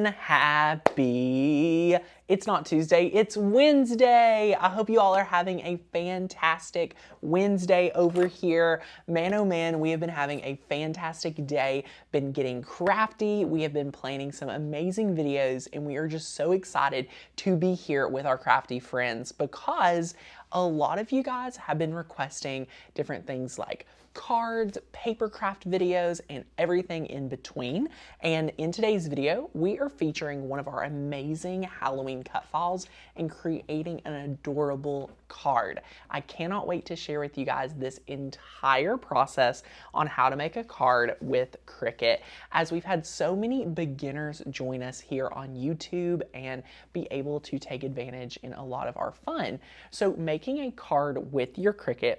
everyone. It's not Tuesday, it's Wednesday. I hope you all are having a fantastic Wednesday over here. Man, oh man, we have been having a fantastic day, been getting crafty. We have been planning some amazing videos, and we are just so excited to be here with our crafty friends because a lot of you guys have been requesting different things like cards, paper craft videos, and everything in between. And in today's video, we are featuring one of our amazing Halloween cut files and creating an adorable card. I cannot wait to share with you guys this entire process on how to make a card with Cricut, as we've had so many beginners join us here on YouTube and be able to take advantage in a lot of our fun. So making a card with your Cricut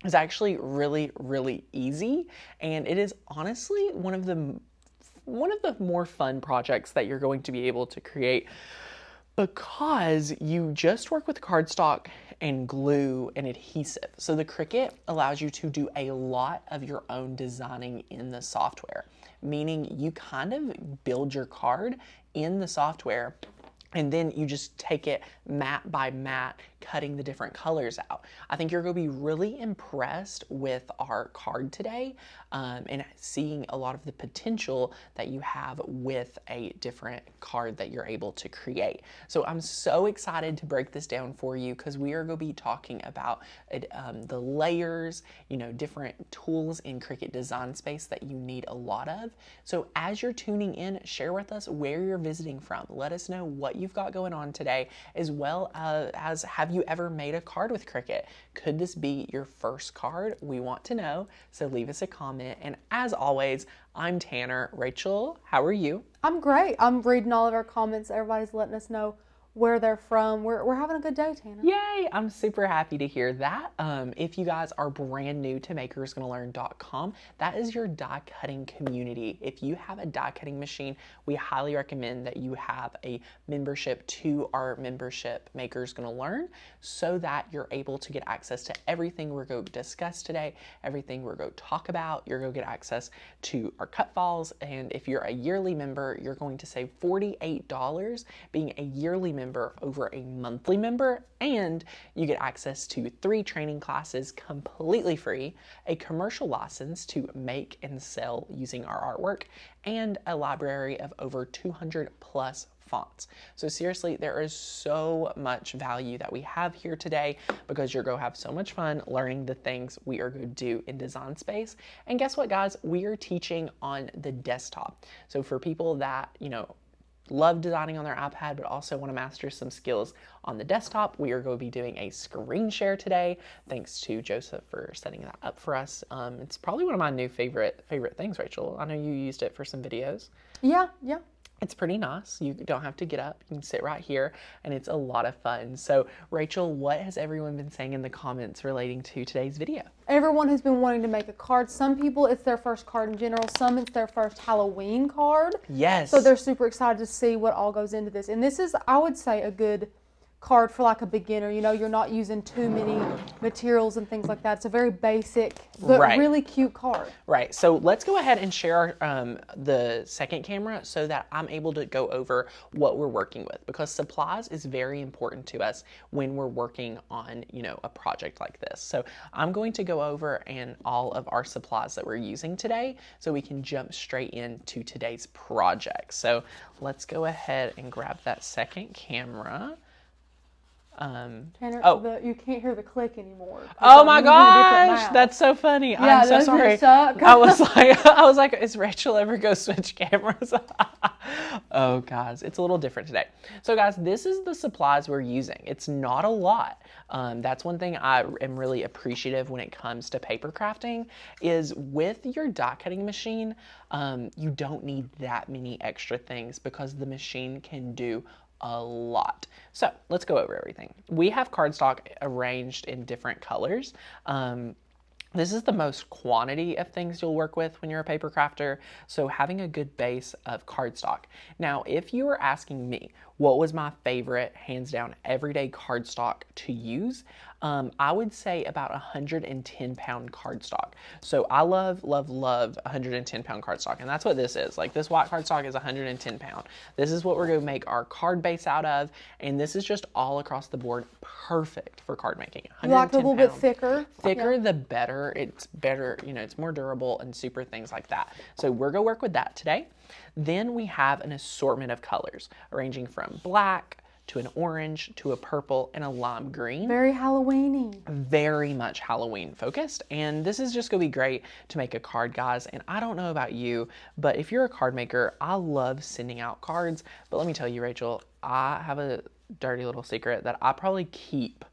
is actually really easy, and it is honestly one of the more fun projects that you're going to be able to create, because you just work with cardstock and glue and adhesive. So the Cricut allows you to do a lot of your own designing in the software, meaning you kind of build your card in the software and then you just take it mat by mat, cutting the different colors out. I think you're going to be really impressed with our card today, and seeing a lot of the potential that you have with a different card that you're able to create. So I'm so excited to break this down for you, because we are going to be talking about the layers, different tools in Cricut Design Space that you need a lot of. So as you're tuning in, share with us where you're visiting from. Let us know what you've got going on today, as well as have you ever made a card with Cricut? Could this be your first card? We want to know, so leave us a comment. And as always, I'm Tanner. Rachel, how are you? I'm great. I'm reading all of our comments. Everybody's letting us know where they're from. We're having a good day, Tanner. Yay! I'm super happy to hear that. If you guys are brand new to makersgonnalearn.com, that is your die cutting community. If you have a die cutting machine, we highly recommend that you have a membership to our membership, Makers Gonna Learn, so that you're able to get access to everything we're going to discuss today, everything we're going to talk about. You're going to get access to our cut files, and if you're a yearly member, you're going to save $48 being a yearly member over a monthly member, and you get access to 3 training classes completely free, a commercial license to make and sell using our artwork, and a library of over 200 plus fonts. So seriously, there is so much value that we have here today, because you're going to have so much fun learning the things we are going to do in Design Space. And guess what, guys? We are teaching on the desktop. So for people that, love designing on their iPad, but also want to master some skills on the desktop, we are going to be doing a screen share today. Thanks to Joseph for setting that up for us. It's probably one of my new favorite things, Rachel. I know you used it for some videos. Yeah. It's pretty nice. You don't have to get up. You can sit right here, and it's a lot of fun. So, Rachel, what has everyone been saying in the comments relating to today's video? Everyone has been wanting to make a card. Some people, it's their first card in general. Some, it's their first Halloween card. Yes. So they're super excited to see what all goes into this. And this is, I would say, a good card for like a beginner. You're not using too many materials and things like that. It's a very basic but really cute card. Right. So let's go ahead and share the second camera so that I'm able to go over what we're working with, because supplies is very important to us when we're working on, a project like this. So I'm going to go over and all of our supplies that we're using today, so we can jump straight into today's project. So let's go ahead and grab that second camera. Tanner, you can't hear the click anymore. Oh my gosh, that's so funny. Yeah, I'm so sorry. I was like, is Rachel ever go switch cameras? Oh guys, it's a little different today. So guys, this is the supplies we're using. It's not a lot. That's one thing I am really appreciative when it comes to paper crafting, is with your die cutting machine, you don't need that many extra things, because the machine can do a lot. So let's go over everything. We have cardstock arranged in different colors. This is the most quantity of things you'll work with when you're a paper crafter, so having a good base of cardstock. Now, if you were asking me what was my favorite, hands down, everyday cardstock to use, I would say about 110-pound cardstock. So I love, love, love 110-pound cardstock, and that's what this is. Like, this white cardstock is 110 pound. This is what we're gonna make our card base out of, and this is just all across the board perfect for card making. You like it a little bit thicker? Thicker, the better. It's better, you know, it's more durable and super things like that. So we're gonna work with that today. Then we have an assortment of colors, ranging from black to an orange to a purple and a lime green. Very Halloween-y. Very much Halloween focused. And this is just gonna be great to make a card, guys. And I don't know about you, but if you're a card maker, I love sending out cards. But let me tell you, Rachel, I have a dirty little secret that I probably keep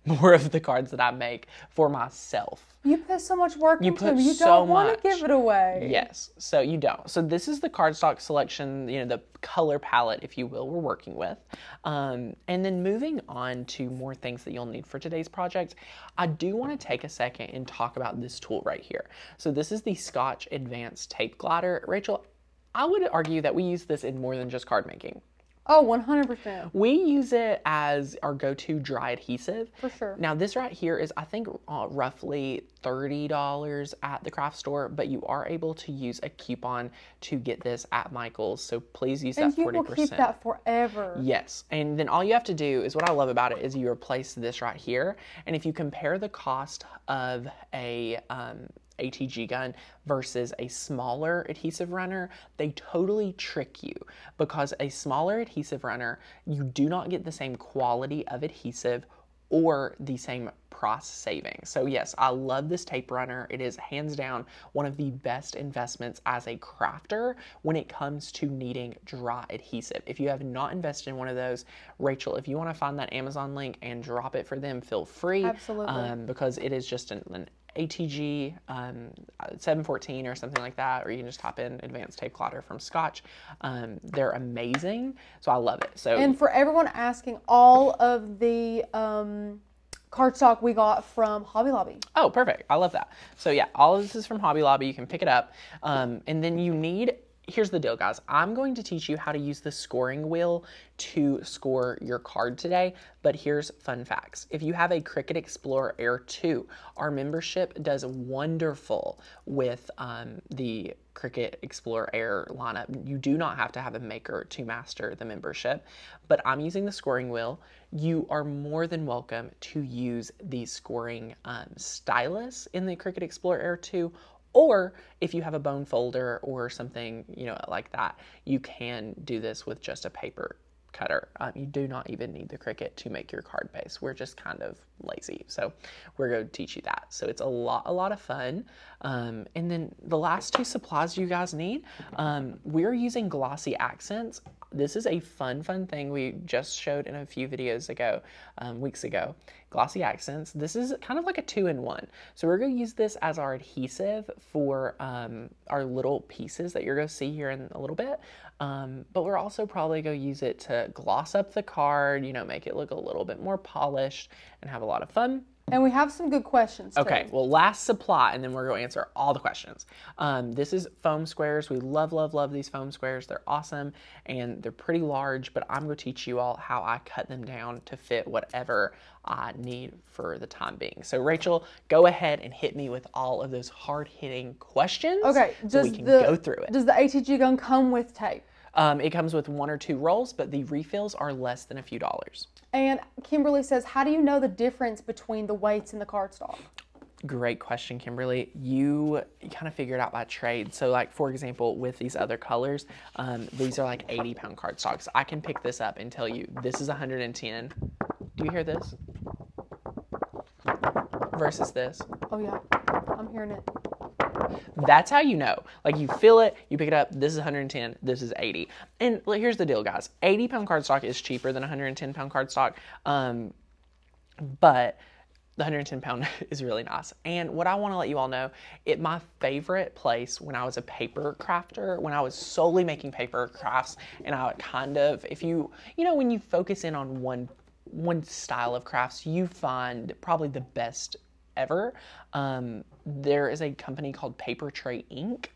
more of the cards that I make for myself. You put so much work into them. You so don't want much. to give it away. Yes, so you don't. So this is the cardstock selection, you know, the color palette, if you will, we're working with. And then moving on to more things that you'll need for today's project, I do want to take a second and talk about this tool right here. So this is the Scotch Advanced Tape Glider. Rachel, I would argue that we use this in more than just card making. Oh, 100%. We use it as our go-to dry adhesive. For sure. Now, this right here is, I think, roughly $30 at the craft store, but you are able to use a coupon to get this at Michael's, so please use that 40%. And you will keep that forever. Yes, and then all you have to do is, what I love about it is you replace this right here, and if you compare the cost of a ATG gun versus a smaller adhesive runner, they totally trick you, because a smaller adhesive runner, you do not get the same quality of adhesive or the same price saving. So yes, I love this tape runner. It is hands down one of the best investments as a crafter when it comes to needing dry adhesive. If you have not invested in one of those, Rachel, if you want to find that Amazon link and drop it for them, feel free. Absolutely. Because it is just an ATG 714 or something like that, or you can just type in Advanced Tape Glider from Scotch. They're amazing, so I love it. So, and for everyone asking, all of the cardstock we got from Hobby Lobby. Oh, perfect. I love that. So yeah, all of this is from Hobby Lobby. You can pick it up. And then you need, here's the deal, guys. I'm going to teach you how to use the scoring wheel to score your card today, but here's fun facts. If you have a Cricut Explorer Air 2, our membership does wonderful with the Cricut Explorer Air lineup. You do not have to have a maker to master the membership, but I'm using the scoring wheel. You are more than welcome to use the scoring stylus in the Cricut Explorer Air 2, or if you have a bone folder or something, you know, like that, you can do this with just a paper cutter. You do not even need the Cricut to make your card base. We're just kind of lazy, so we're going to teach you that. So it's a lot of fun. And then the last two supplies you guys need, we're using Glossy Accents. This is a fun thing we just showed in a few videos ago, weeks ago. Glossy Accents. This is kind of like a 2-in-1. So we're going to use this as our adhesive for our little pieces that you're going to see here in a little bit. But we're also probably going to use it to gloss up the card, you know, make it look a little bit more polished and have a lot of fun. And we have some good questions too. Okay, well, last supply, and then we're going to answer all the questions. This is foam squares. We love these foam squares. They're awesome, and they're pretty large, but I'm going to teach you all how I cut them down to fit whatever I need for the time being. So, Rachel, go ahead and hit me with all of those hard-hitting questions. Okay, so we can go through it. Does the ATG gun come with tape? It comes with 1 or 2 rolls, but the refills are less than a few dollars. And Kimberly says, how do you know the difference between the weights in the cardstock? Great question, Kimberly. You kind of figure it out by trade. So like, for example, with these other colors, these are like 80-pound cardstocks. I can pick this up and tell you, this is 110. Do you hear this? Versus this. Oh yeah, I'm hearing it. That's how you know. Like, you feel it, you pick it up, this is 110, this is 80. And here's the deal, guys. 80-pound cardstock is cheaper than 110-pound cardstock, but the 110-pound is really nice. And what I want to let you all know, my favorite place when I was a paper crafter, when I was solely making paper crafts, and I kind of, if you know, when you focus in on one style of crafts, you find probably the best ever. There is a company called Paper Tray Inc.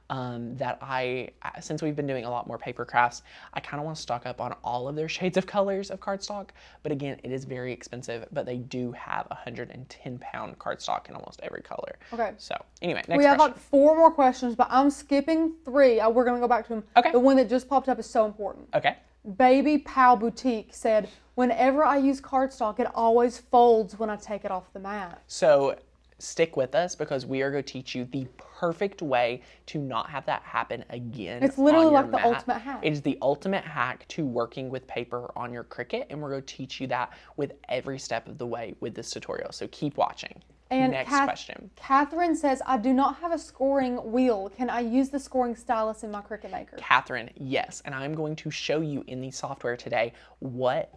that since we've been doing a lot more paper crafts, I kind of want to stock up on all of their shades of colors of cardstock. But again, it is very expensive, but they do have 110-pound cardstock in almost every color. Okay. So anyway, next we have question. like 4 more questions, but I'm skipping 3. We're going to go back to them. Okay. The one that just popped up is so important. Okay. Baby Pal Boutique said, whenever I use cardstock, it always folds when I take it off the mat. So stick with us because we are going to teach you the perfect way to not have that happen again. It's literally on your like the mat. ultimate hack. It is the ultimate hack to working with paper on your Cricut, and we're going to teach you that with every step of the way with this tutorial. So keep watching. And next question. Catherine says, I do not have a scoring wheel. Can I use the scoring stylus in my Cricut Maker? Catherine, yes. And I'm going to show you in the software today what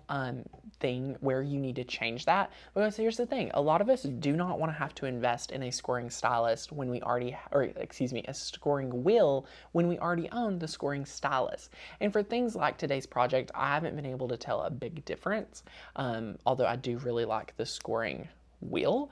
where you need to change that. Because here's the thing. A lot of us do not want to have to invest in a scoring stylus when we already, a scoring wheel when we already own the scoring stylus. And for things like today's project, I haven't been able to tell a big difference. Although I do really like the scoring wheel.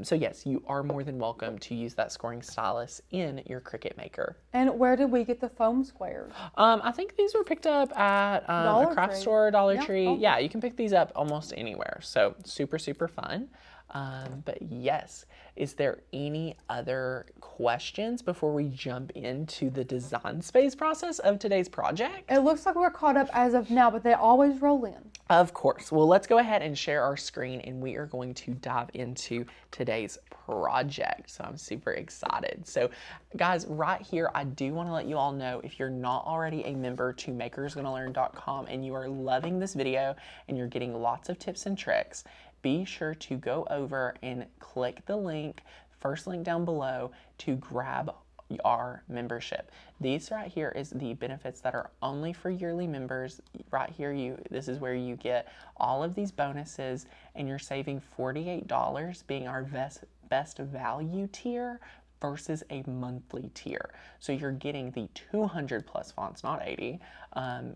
So yes, you are more than welcome to use that scoring stylus in your Cricut Maker. And where did we get the foam squares? I think these were picked up at a craft store, Dollar Tree. Oh. Yeah, you can pick these up almost anywhere. So super, super fun. But yes, is there any other questions before we jump into the design space process of today's project? It looks like we're caught up as of now, but they always roll in. Of course. Well, let's go ahead and share our screen and we are going to dive into today's project. So I'm super excited. So guys, right here, I do want to let you all know if you're not already a member to makersgonnalearn.com and you are loving this video and you're getting lots of tips and tricks, be sure to go over and click the link, first link down below, to grab our membership. These right here is the benefits that are only for yearly members. Right here, this is where you get all of these bonuses, and you're saving $48 being our best value tier versus a monthly tier. So you're getting the 200 plus fonts, not 80,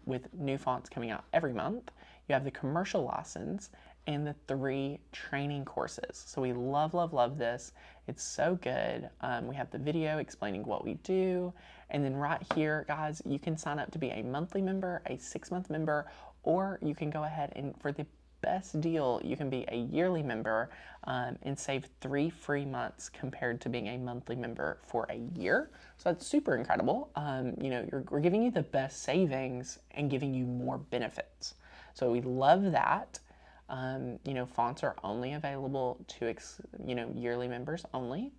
with new fonts coming out every month. You have the commercial license and the 3 training courses. So we love, love, love this. It's so good. We have the video explaining what we do. And then right here, guys, you can sign up to be a monthly member, a 6-month member, or you can go ahead and for the best deal, you can be a yearly member and save 3 free months compared to being a monthly member for a year. So that's super incredible. We're giving you the best savings and giving you more benefits. So we love that. Fonts are only available to, yearly members only.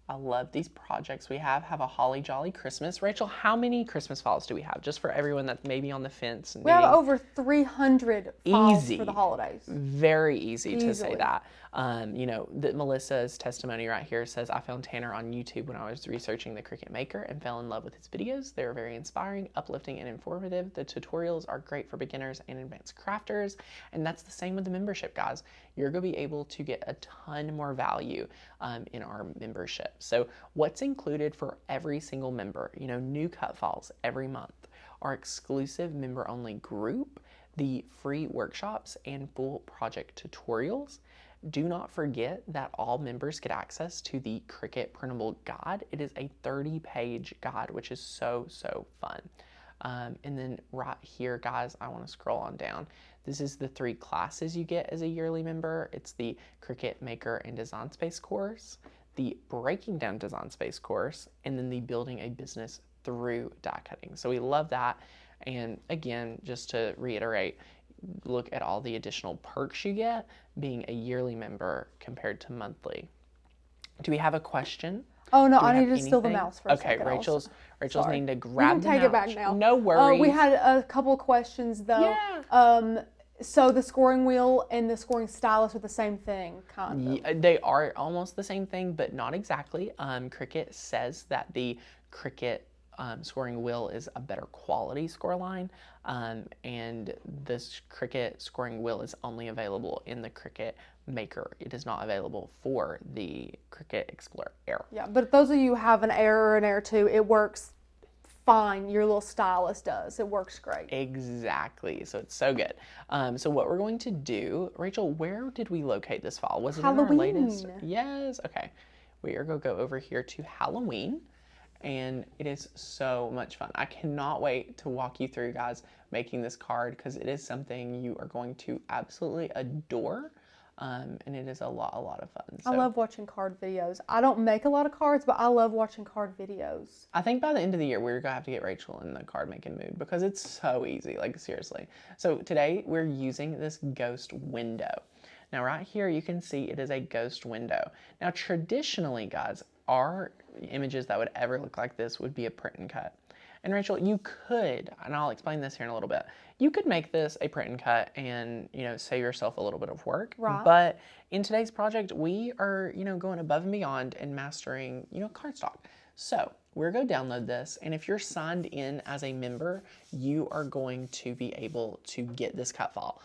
I love these projects we have a holly jolly Christmas. Rachel, how many Christmas files do we have? Just for everyone that's maybe on the fence. We have over 300 files easy for the holidays. Very easy to say that. That Melissa's testimony right here says, I found Tanner on YouTube when I was researching the Cricut Maker and fell in love with his videos. They're very inspiring, uplifting, and informative. The tutorials are great for beginners and advanced crafters. And that's the same with the membership, guys. You're going to be able to get a ton more value in our membership. So what's included for every single member? New cut files every month, our exclusive member-only group, the free workshops, and full project tutorials. Do not forget that all members get access to the Cricut printable guide. It is a 30-page guide, which is so, so fun. And then right here, guys, I want to scroll on down. This is the 3 classes you get as a yearly member. It's the Cricut Maker and Design Space course, the Breaking Down Design Space course, and then the Building a Business Through Die Cutting. So we love that. And again, just to reiterate, look at all the additional perks you get being a yearly member compared to monthly. Do we have a question? Oh no, I need to steal the mouse for a second. Okay, Rachel's Sorry. needing to grab the mouse. Take it back now. No worries. We had a couple questions though. Yeah. So the scoring wheel and the scoring stylus are the same thing, kind of. Yeah, they are almost the same thing, but not exactly. Cricut says that the Cricut scoring wheel is a better quality score line, and this Cricut scoring wheel is only available in the Cricut Maker. It is not available for the Cricut Explorer Air. Yeah, but if those of you who have an Air or an Air 2, it works fine. Your little stylus does. It works great. Exactly. So it's so good. So what we're going to do, Rachel, where did we locate this file? Was it Halloween. in our latest? Yes. Okay. We are going to go over here to Halloween. and it is so much fun. I cannot wait to walk you through, guys, making this card because it is something you are going to absolutely adore. And it is a lot of fun. So, I love watching card videos. I don't make a lot of cards, but I love watching card videos. I think by the end of the year, we're going to have to get Rachel in the card making mood because it's so easy, like seriously. So today we're using this ghost window. Now right here, you can see it is a ghost window. Now traditionally, guys, our images that would ever look like this would be a print and cut. And Rachel, you could, and I'll explain this here in a little bit, you could make this a print and cut and, save yourself a little bit of work. Right. But in today's project, we are, going above and beyond and mastering, cardstock. So we're going to download this, and if you're signed in as a member, you are going to be able to get this cut file,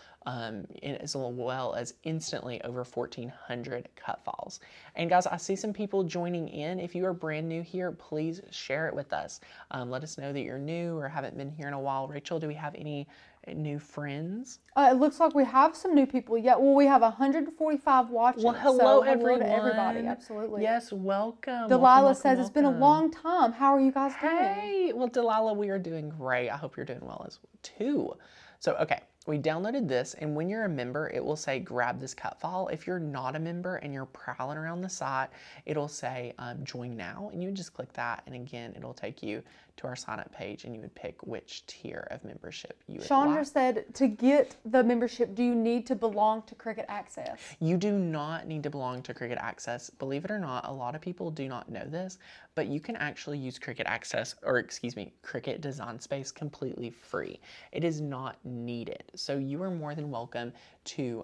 as well as instantly over 1,400 cut files. And guys, I see some people joining in. If you are brand new here, please share it with us. Let us know that you're new or haven't been here in a while. Rachel, do we have any new friends? It looks like we have some new people. Yeah, well, we have 145 watching. Well, hello, everyone. Hello to everybody, absolutely. Yes, welcome. Delilah says it's been a long time. How are you guys doing? Hey, well, Delilah, we are doing great. I hope you're doing well as well, too. So, okay, we downloaded this, and when you're a member, it will say grab this cut file. If you're not a member and you're prowling around the site, it'll say join now, and you would just click that, and again, it'll take you to our sign up page, and you would pick which tier of membership you would Chandra like. said, to get the membership, do you need to belong to Cricut Access? You do not need to belong to Cricut Access. Believe it or not, a lot of people do not know this, but you can actually use Cricut Access, or excuse me, Cricut Design Space completely free. It is not needed. So you are more than welcome to,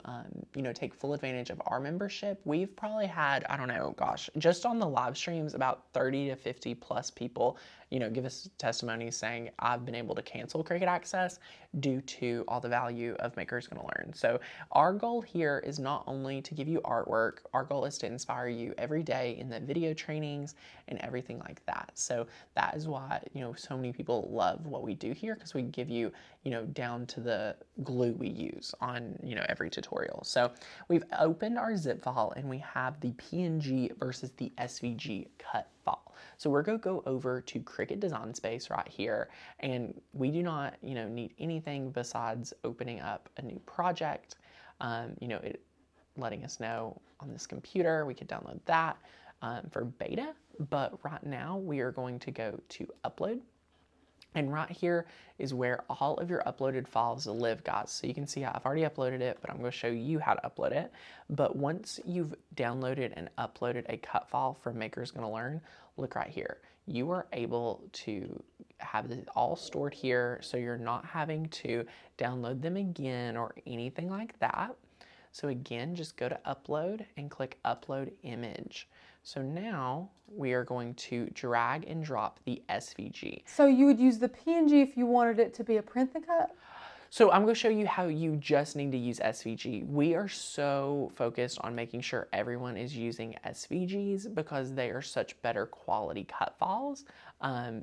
take full advantage of our membership. We've probably had, I don't know, gosh, just on the live streams, about 30 to 50 plus people, give us testimonies saying, I've been able to cancel Cricut Access due to all the value of Maker's Gonna Learn. So our goal here is not only to give you artwork, our goal is to inspire you every day in the video trainings and everything like that. So that is why, so many people love what we do here, because we give you, down to the glue we use on, every tutorial. So we've opened our zip file and we have the PNG versus the SVG cut file. So we're going to go over to Cricut Design Space right here, and we do not, need anything besides opening up a new project. It letting us know on this computer we could download that for beta. But right now we are going to go to upload. And right here is where all of your uploaded files live, guys. So you can see how I've already uploaded it, but I'm going to show you how to upload it. But once you've downloaded and uploaded a cut file from Maker's Gonna Learn, look right here. You are able to have it all stored here, so you're not having to download them again or anything like that. So again, just go to upload and click upload image. So now we are going to drag and drop the SVG. So you would use the PNG if you wanted it to be a print and cut? So I'm going to show you how you just need to use SVG. We are so focused on making sure everyone is using SVGs because they are such better quality cut files.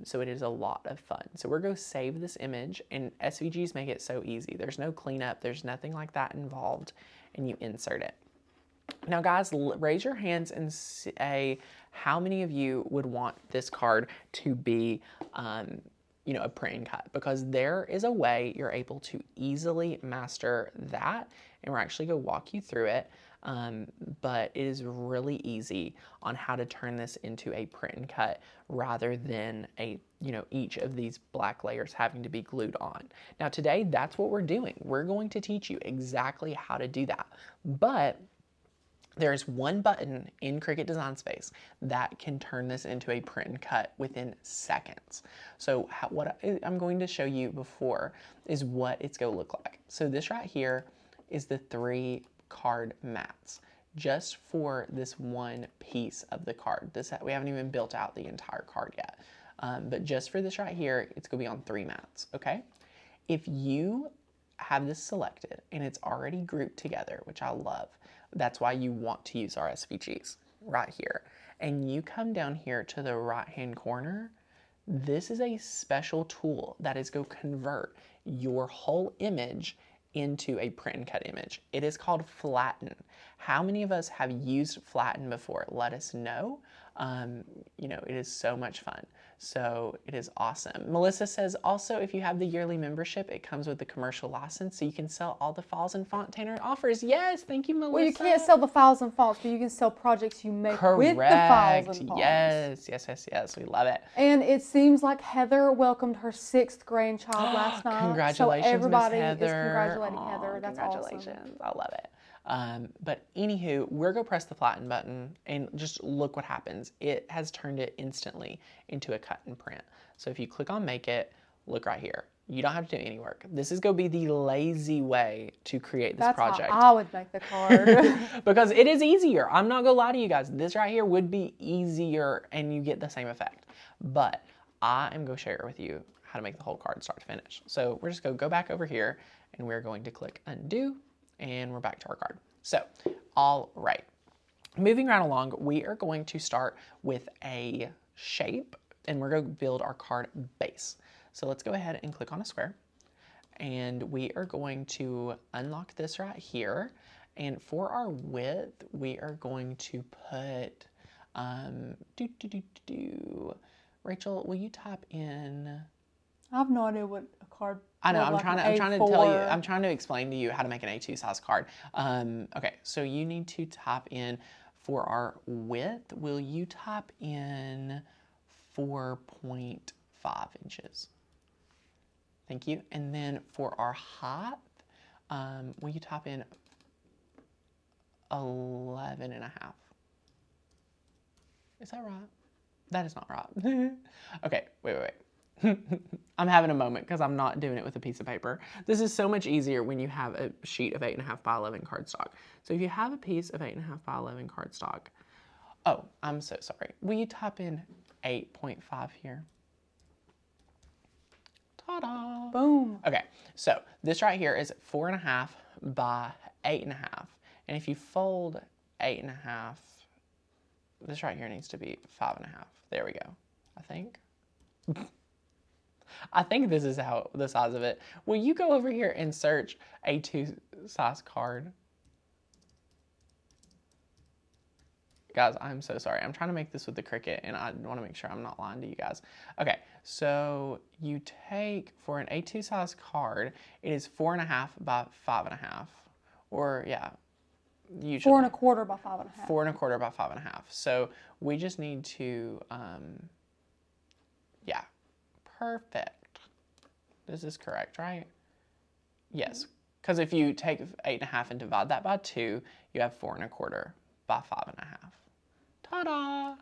So it is a lot of fun. So we're going to save this image, and SVGs make it so easy. There's no cleanup. There's nothing like that involved, and you insert it. Now guys, raise your hands and say how many of you would want this card to be a print and cut, because there is a way you're able to easily master that, and we're actually going to walk you through it. But it is really easy on how to turn this into a print and cut rather than each of these black layers having to be glued on. Now today, that's what we're doing. We're going to teach you exactly how to do that. But there's one button in Cricut Design Space that can turn this into a print and cut within seconds. So what I'm going to show you before is what it's going to look like. So this right here is the 3 card mats just for this one piece of the card. We haven't even built out the entire card yet. But just for this right here, it's going to be on 3 mats, okay? If you have this selected and it's already grouped together, which I love, that's why you want to use our SVGs right here. And you come down here to the right-hand corner, this is a special tool that is going to convert your whole image into a print and cut image. It is called Flatten. How many of us have used Flatten before? Let us know. You know, it is so much fun. So it is awesome. Melissa says, also, if you have the yearly membership, it comes with the commercial license, so you can sell all the files and font Tanner offers. Yes, thank you, Melissa. Well, you can't sell the files and fonts, but you can sell projects you make with the files and fonts. Yes. We love it. And it seems like Heather welcomed her 6th grandchild last night. Congratulations, so everybody Miss Heather. is congratulating Heather. That's congratulations. awesome. I love it. But anywho, we're going to press the flatten button and just look what happens. It has turned it instantly into a cut and print. So if you click on make it, look right here. You don't have to do any work. This is going to be the lazy way to create this project. How I would make the card. Because it is easier. I'm not going to lie to you guys. This right here would be easier and you get the same effect. But I am going to share with you how to make the whole card start to finish. So we're just going to go back over here and we're going to click undo. And we're back to our card. So, all right. Moving right along, we are going to start with a shape and we're going to build our card base. So let's go ahead and click on a square. And we are going to unlock this right here. And for our width, we are going to put, Rachel, will you type in? I have no idea what a card. I know. I'm trying to tell you. I'm trying to explain to you how to make an A2 size card. Okay, so you need to type in for our width. Will you type in 4.5 inches? Thank you. And then for our height, will you type in 11 and a half? Is that right? That is not right. Okay, wait. I'm having a moment because I'm not doing it with a piece of paper. This is so much easier when you have a sheet of 8.5 by 11 cardstock. So if you have a piece of 8.5 by 11 cardstock, oh, I'm so sorry. Will you type in 8.5 here? Ta-da! Boom. Okay, so this right here is 4.5 by 8.5. And if you fold 8.5, this right here needs to be 5.5. There we go, I think. I think this is how the size of it. Will you go over here and search A2 size card? Guys, I'm so sorry. I'm trying to make this with the Cricut and I want to make sure I'm not lying to you guys. Okay, so you take, for an A2 size card, it is 4.5 by 5.5. Or, yeah, usually. 4 1/4 by 5.5. 4 1/4 by 5.5. So we just need to, yeah. Perfect. This is correct, right? Yes, because if you take 8.5 and divide that by 2, you have 4 1/4 by 5.5. Ta-da!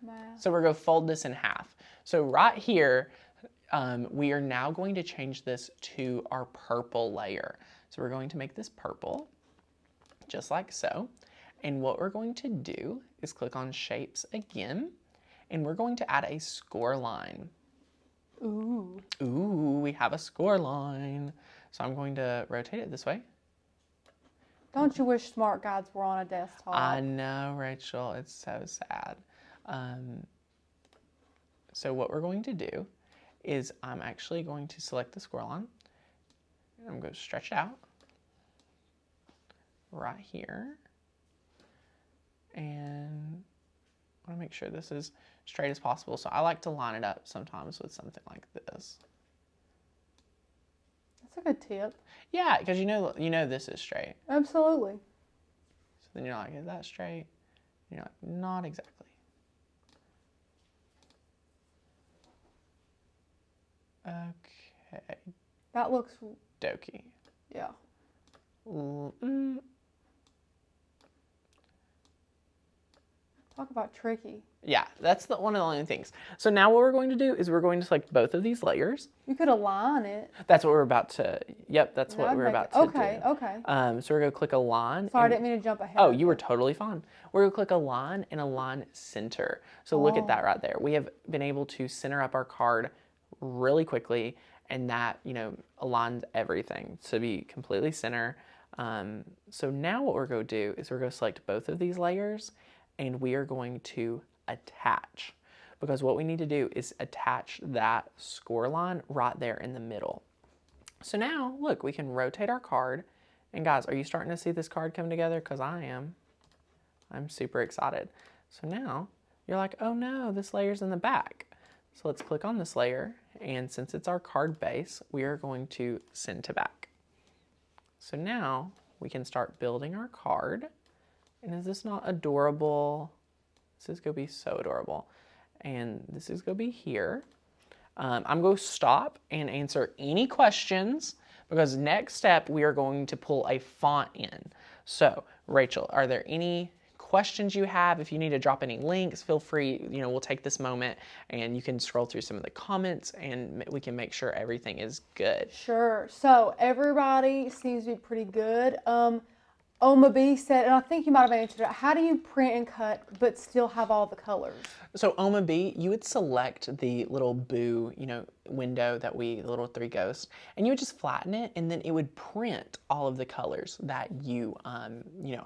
Math. So we're going to fold this in half. So right here, we are now going to change this to our purple layer. So we're going to make this purple, just like so. And what we're going to do is click on Shapes again, and we're going to add a score line. Ooh, we have a score line. So I'm going to rotate it this way. Don't you wish smart guides were on a desktop? I know, Rachel. It's so sad. So what we're going to do is I'm actually going to select the score line. And I'm going to stretch it out right here. And I want to make sure this is straight as possible. So I like to line it up sometimes with something like this. That's a good tip. Yeah, because you know this is straight. Absolutely. So then you're like, is that straight? And you're like, not exactly. Okay. That looks Dokie. Yeah. Talk about tricky. Yeah, that's one of the only things. So now what we're going to do is we're going to select both of these layers. You could align it. That's what we're about to, yep, that's what we're about to do. Okay. So we're going to click align. Sorry, I didn't mean to jump ahead. Oh, you were totally fine. We're going to click align and align center. So look at that right there. We have been able to center up our card really quickly, and that, aligns everything to be completely center. So now what we're going to do is we're going to select both of these layers, and we are going to attach, because what we need to do is attach that score line right there in the middle. So now, look, we can rotate our card. And guys, are you starting to see this card come together? Because I am. I'm super excited. So now you're like, oh no, this layer's in the back. So let's click on this layer, and since it's our card base, we are going to send to back. So now we can start building our card. And is this not adorable? This is gonna be so adorable. And this is gonna be here. I'm going to stop and answer any questions, because next step we are going to pull a font in. So Rachel, are there any questions you have? If you need to drop any links, feel free, we'll take this moment and you can scroll through some of the comments and we can make sure everything is good. Sure. So everybody seems to be pretty good. Oma B said, and I think you might have answered it, how do you print and cut but still have all the colors? So Oma B, you would select the little boo, window that the little three ghosts, and you would just flatten it, and then it would print all of the colors that you,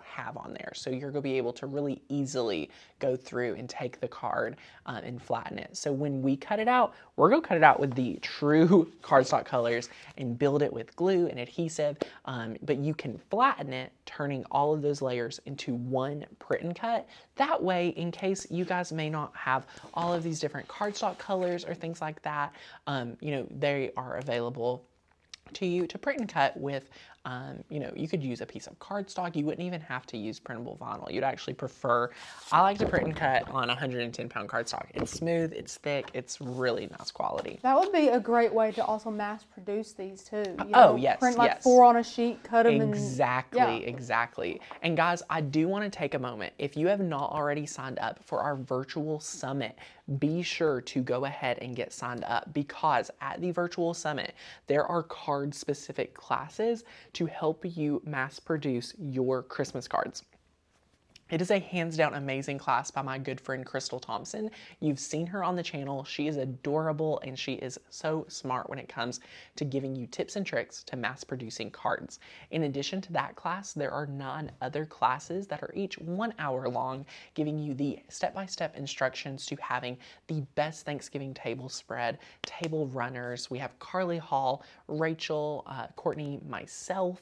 have on there. So you're going to be able to really easily go through and take the card and flatten it. So when we cut it out, we're going to cut it out with the true cardstock colors and build it with glue and adhesive, but you can flatten it, turning all of those layers into one print and cut. That way, in case you guys may not have all of these different cardstock colors or things like that, they are available to you to print and cut with, you could use a piece of cardstock. You wouldn't even have to use printable vinyl. You'd actually prefer, I like to print and cut on 110-pound cardstock. It's smooth, it's thick, it's really nice quality. That would be a great way to also mass produce these too. Yes, print like 4 on a sheet, cut them Exactly. And guys, I do want to take a moment. If you have not already signed up for our virtual summit, be sure to go ahead and get signed up, because at the virtual summit, there are card-specific classes to help you mass produce your Christmas cards. It is a hands down amazing class by my good friend Crystal Thompson. You've seen her on the channel. She is adorable and she is so smart when it comes to giving you tips and tricks to mass producing cards. In addition to that class, there are 9 other classes that are each 1 hour long, giving you the step-by-step instructions to having the best Thanksgiving table spread, table runners. We have Carly Hall, Rachel, Courtney, myself.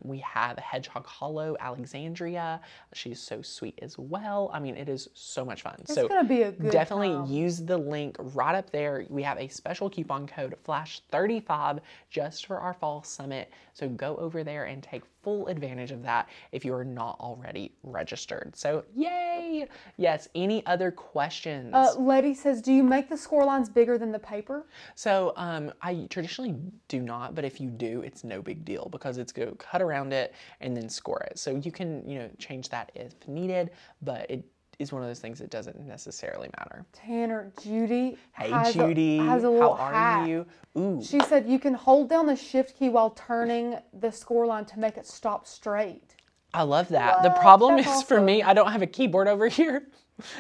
We have Hedgehog Hollow, Alexandria. She's so sweet as well. I mean, it is so much fun. It's going to be a good definitely time. Use the link right up there. We have a special coupon code FLASH35 just for our fall summit. So go over there and take full advantage of that if you are not already registered. So yay! Yes, any other questions? Letty says, do you make the score lines bigger than the paper? So I traditionally do not, but if you do, it's no big deal, because it's going to cut around it and then score it. So you can, change that if needed, but it is one of those things that doesn't necessarily matter. Tanner, Judy. Hey, Judy. Has a little How hack. are you? Ooh. She said you can hold down the shift key while turning the score line to make it stop straight. I love that. What? The problem That's is awesome. For me, I don't have a keyboard over here.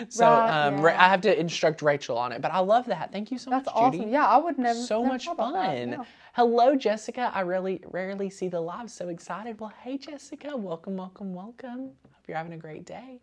So Right, I have to instruct Rachel on it, but I love that. Thank you so much, Judy. Awesome. Yeah, I would never. So never much thought about that. fun. Yeah. Hello, Jessica. I rarely see the live. So excited. Well, hey, Jessica. Welcome. Hope you're having a great day.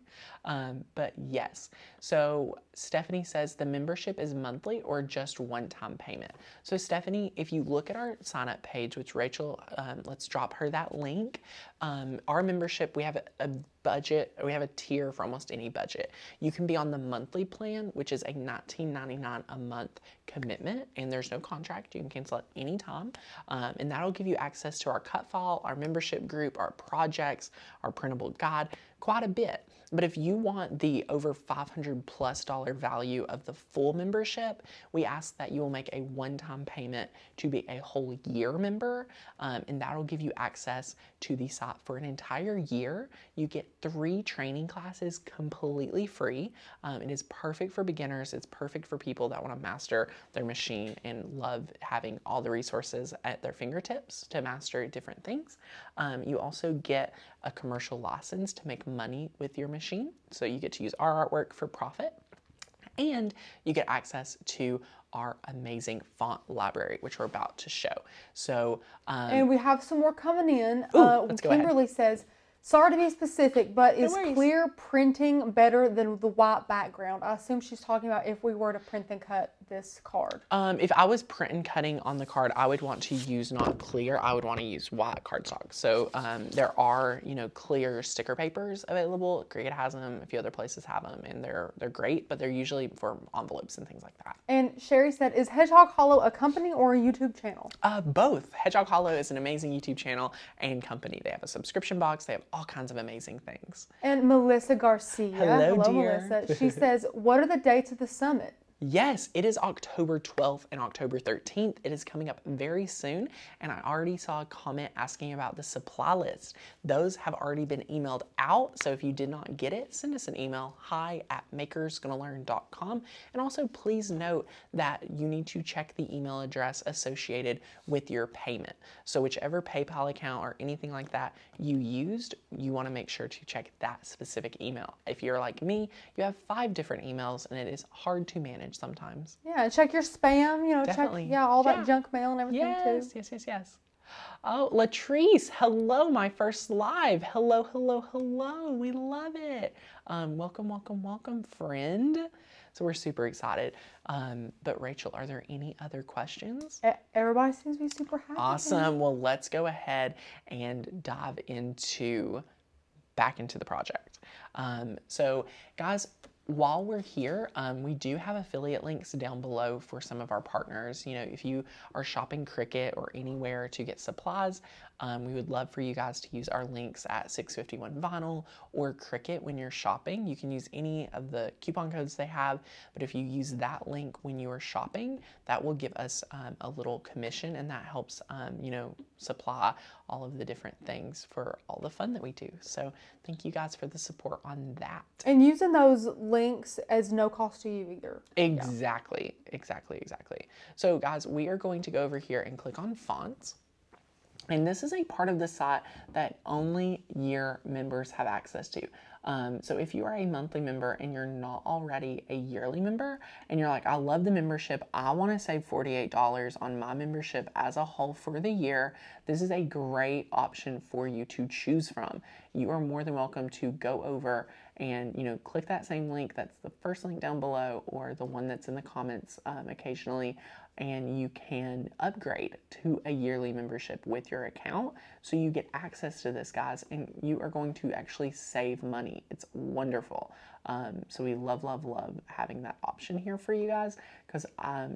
But yes, so Stephanie says the membership is monthly or just one-time payment. So Stephanie, if you look at our sign-up page, which Rachel, let's drop her that link. Our membership, we have a budget, we have a tier for almost any budget. You can be on the monthly plan, which is a $19.99 a month commitment, and there's no contract. You can cancel at any time, and that'll give you access to our cut file, our membership group, our projects, our printable guide, quite a bit. But if you want the over $500+ value of the full membership, we ask that you will make a one-time payment to be a whole year member, and that'll give you access to the site for an entire year. You get 3 training classes completely free. It is perfect for beginners. It's perfect for people that want to master their machine and love having all the resources at their fingertips to master different things. You also get a commercial license to make money with your machine. So you get to use our artwork for profit, and you get access to our amazing font library, which we're about to show. So, and we have some more coming in. let's go ahead. Kimberly says, Sorry to be specific, but is worries. clear printing better than the white background? I assume she's talking about if we were to print and cut this card. If I was print and cutting on the card, I would want to use not clear. I would want to use white cardstock. So there are, clear sticker papers available. Cricut has them. A few other places have them, and they're great, but they're usually for envelopes and things like that. And Sherry said, is Hedgehog Hollow a company or a YouTube channel? Both. Hedgehog Hollow is an amazing YouTube channel and company. They have a subscription box. They have all kinds of amazing things. And Melissa Garcia. Hello, dear. Melissa. She says, what are the dates of the summit? Yes, it is October 12th and October 13th. It is coming up very soon, and I already saw a comment asking about the supply list. Those have already been emailed out, so if you did not get it, send us an email, hi@makersgonnalearn.com, and also please note that you need to check the email address associated with your payment. So whichever PayPal account or anything like that you used, you want to make sure to check that specific email. If you're like me, you have 5 different emails, and it is hard to manage sometimes. Yeah, check your spam, Definitely. check all that junk mail and everything too. Yes. Oh, Latrice, hello, my first live. Hello. We love it. Welcome, friend. So we're super excited. But Rachel, are there any other questions? Everybody seems to be super happy. Awesome. Well, let's go ahead and dive back into the project. So guys, while we're here, we do have affiliate links down below for some of our partners. If you are shopping Cricut or anywhere to get supplies, we would love for you guys to use our links at 651 Vinyl or Cricut when you're shopping. You can use any of the coupon codes they have, but if you use that link when you are shopping, that will give us a little commission, and that helps, supply all of the different things for all the fun that we do. So thank you guys for the support on that. And using those links as no cost to you either. Exactly. So guys, we are going to go over here and click on fonts. And this is a part of the site that only year members have access to. So if you are a monthly member and you're not already a yearly member, and you're like, I love the membership, I want to save $48 on my membership as a whole for the year, this is a great option for you to choose from. You are more than welcome to go over and click that same link. That's the first link down below, or the one that's in the comments occasionally, and you can upgrade to a yearly membership with your account. So you get access to this, guys, and you are going to actually save money. It's wonderful. So we love having that option here for you guys, because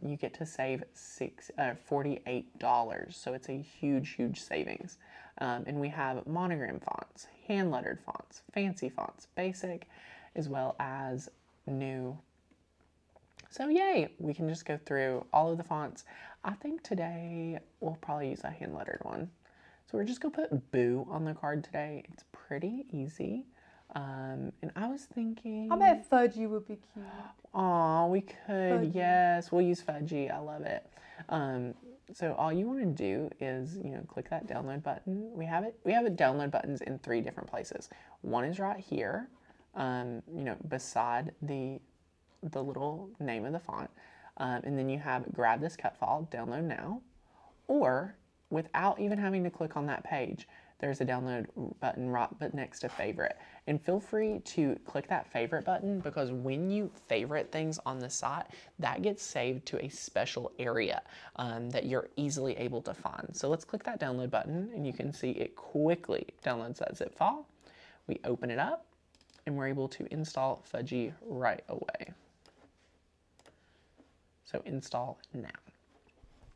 you get to save $48. So it's a huge savings. And we have monogram fonts, hand lettered fonts, fancy fonts, basic, as well as new. So yay, we can just go through all of the fonts. I think today we'll probably use a hand lettered one. So we're just gonna put Boo on the card today. It's pretty easy. And I was thinking, I bet Fudgy would be cute. Aw, we could. Fudgy. Yes, we'll use Fudgy. I love it. So all you want to do is, click that download button. We have download buttons in 3 different places. One is right here, beside the little name of the font. And then you have grab this cut file, download now, or without even having to click on that page, there's a download button right next to favorite. And feel free to click that favorite button, because when you favorite things on the site, that gets saved to a special area that you're easily able to find. So let's click that download button, and you can see it quickly downloads that zip file. We open it up, and we're able to install Fudgy right away. So install now.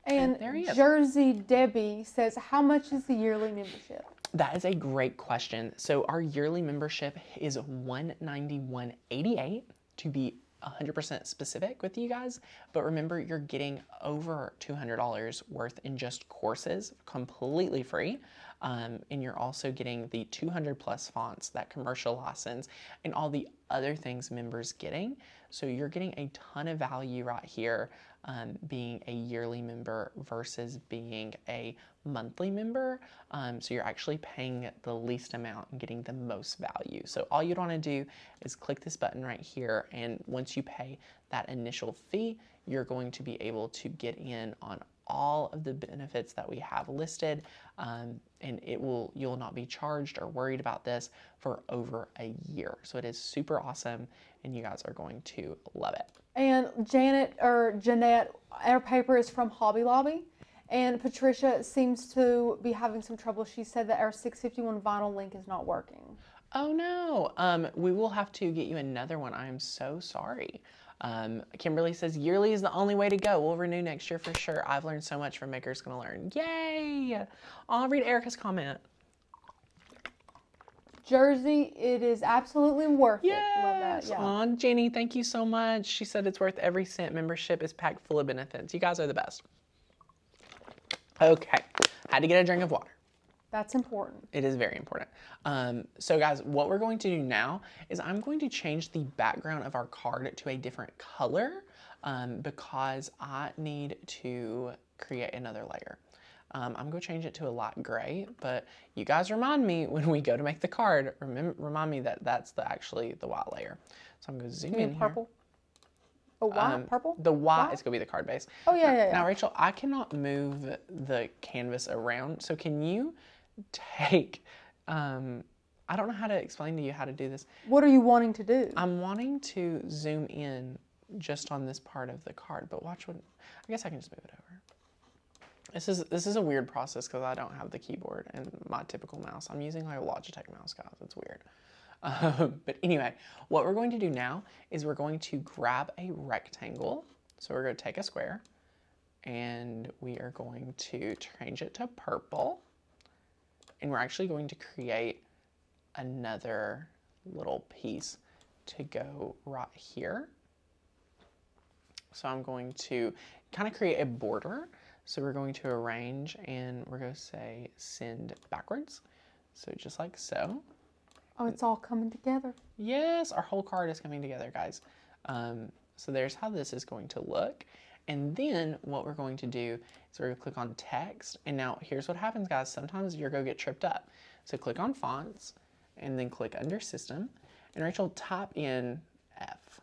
And there he is. Jersey Debbie says, how much is the yearly membership? That is a great question. So our yearly membership is $191.88 to be 100% specific with you guys. But remember, you're getting over $200 worth in just courses, completely free. And you're also getting the 200 plus fonts, that commercial license, and all the other things members getting. So you're getting a ton of value right here, being a yearly member versus being a monthly member. So you're actually paying the least amount and getting the most value. So all you'd want to do is click this button right here, and once you pay that initial fee, you're going to be able to get in on all of the benefits that we have listed, and you'll not be charged or worried about this for over a year. So it is super awesome, and you guys are going to love it. And Jeanette, our paper is from Hobby Lobby, and Patricia seems to be having some trouble. She said that our 651 vinyl link is not working. Oh no, we will have to get you another one. I am so sorry. Kimberly says, yearly is the only way to go. We'll renew next year for sure. I've learned so much from Maker's Gonna Learn. Yay! I'll read Erica's comment. Jersey, it is absolutely worth it. Love that. Yeah. Aw, Jenny, thank you so much. She said it's worth every cent. Membership is packed full of benefits. You guys are the best. Okay, had to get a drink of water. That's important. It is very important. So guys, what we're going to do now is I'm going to change the background of our card to a different color because I need to create another layer. I'm going to change it to a light gray, but you guys remind me when we go to make the card, remind me that that's actually the white layer. So I'm going to zoom in purple? Oh, white? Purple? The white is going to be the card base. Oh, yeah. Now, Rachel, I cannot move the canvas around, so can you take, I don't know how to explain to you how to do this. What are you wanting to do? I'm wanting to zoom in just on this part of the card, but watch what, I guess I can just move it over. This is a weird process because I don't have the keyboard and my typical mouse. I'm using like a Logitech mouse, guys. It's weird. But anyway, what we're going to do now is we're going to grab a rectangle. So we're going to take a square and we are going to change it to purple. And we're actually going to create another little piece to go right here. So I'm going to kind of create a border. So we're going to arrange and we're going to say send backwards. So just like so. Oh, it's all coming together. Yes, our whole card is coming together, guys. So there's how this is going to look. And then what we're going to do is we're going to click on text. And now here's what happens, guys. Sometimes you're going to get tripped up. So click on fonts and then click under system. And Rachel, type in F.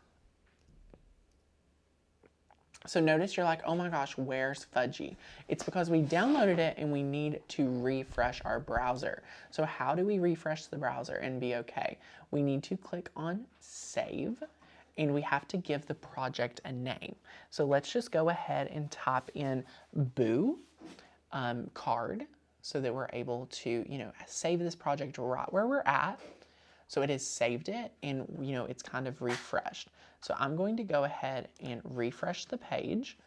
So notice you're like, oh my gosh, where's Fudgy? It's because we downloaded it and we need to refresh our browser. So how do we refresh the browser and be okay? We need to click on save and we have to give the project a name. So let's just go ahead and type in Boo card so that we're able to, save this project right where we're at. So it has saved it and, it's kind of refreshed. So I'm going to go ahead and refresh the page.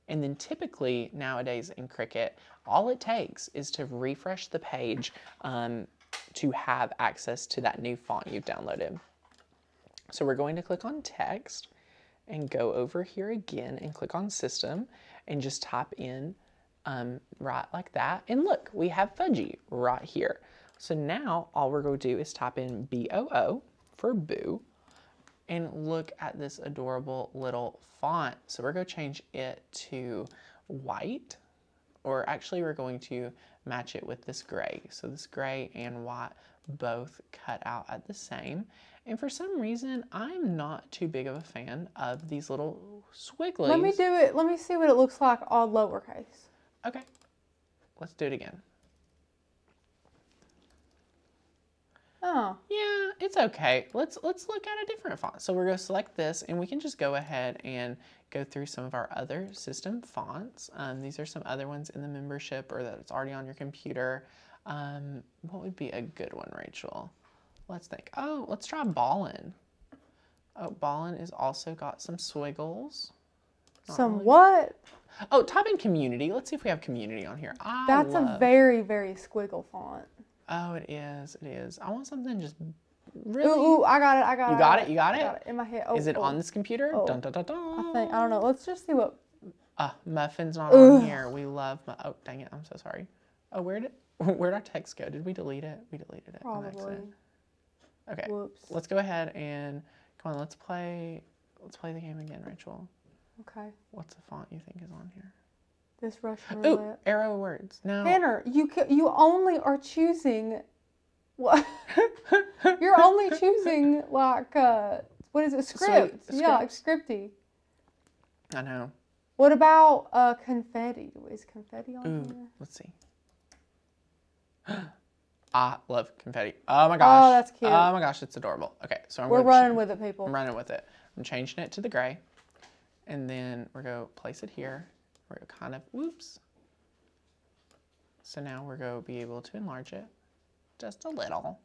And then typically nowadays in Cricut, all it takes is to refresh the page to have access to that new font you've downloaded. So we're going to click on text and go over here again and click on system and just type in right like that. And look, we have Fudgy right here. So now all we're going to do is type in BOO for Boo and look at this adorable little font. So we're going to change it to white, or actually we're going to match it with this gray. So this gray and white both cut out at the same. And for some reason, I'm not too big of a fan of these little swigglies. Let me do it. Let me see what it looks like all lowercase. Okay, let's do it again. Oh. Yeah, it's okay. Let's look at a different font. So we're going to select this and we can just go ahead and go through some of our other system fonts. These are some other ones in the membership or that's already on your computer. What would be a good one, Rachel? Let's think. Oh, let's try Ballin. Oh, Ballin is also got some swiggles. Some really. What? Oh, type in community. Let's see if we have community on here. That's a very, very squiggle font. Oh, it is. It is. I want something just really. Ooh, I got it. You got it? You got it? I got it in my head. Oh, is it on this computer? Oh. Dun, dun, dun, dun. I don't know. Let's just see what. Muffin's not on here. We love. Oh, dang it! I'm so sorry. Oh, where'd our text go? Did we delete it? We deleted it. Probably. Okay. Whoops. Let's go ahead and come on. Let's play the game again, Rachel. Okay. What's the font you think is on here? This Russian roulette. Ooh, arrow words. No. Tanner, you only are choosing what? You're only choosing like what is it? Script. So, yeah, like scripty. I know. What about confetti? Is confetti on here? Let's see. I love confetti. Oh my gosh. Oh, that's cute. Oh my gosh, it's adorable. Okay, so we're running with it, people. I'm running with it. I'm changing it to the gray. And then we're going to place it here. We're going to kind of, whoops. So now we're going to be able to enlarge it just a little.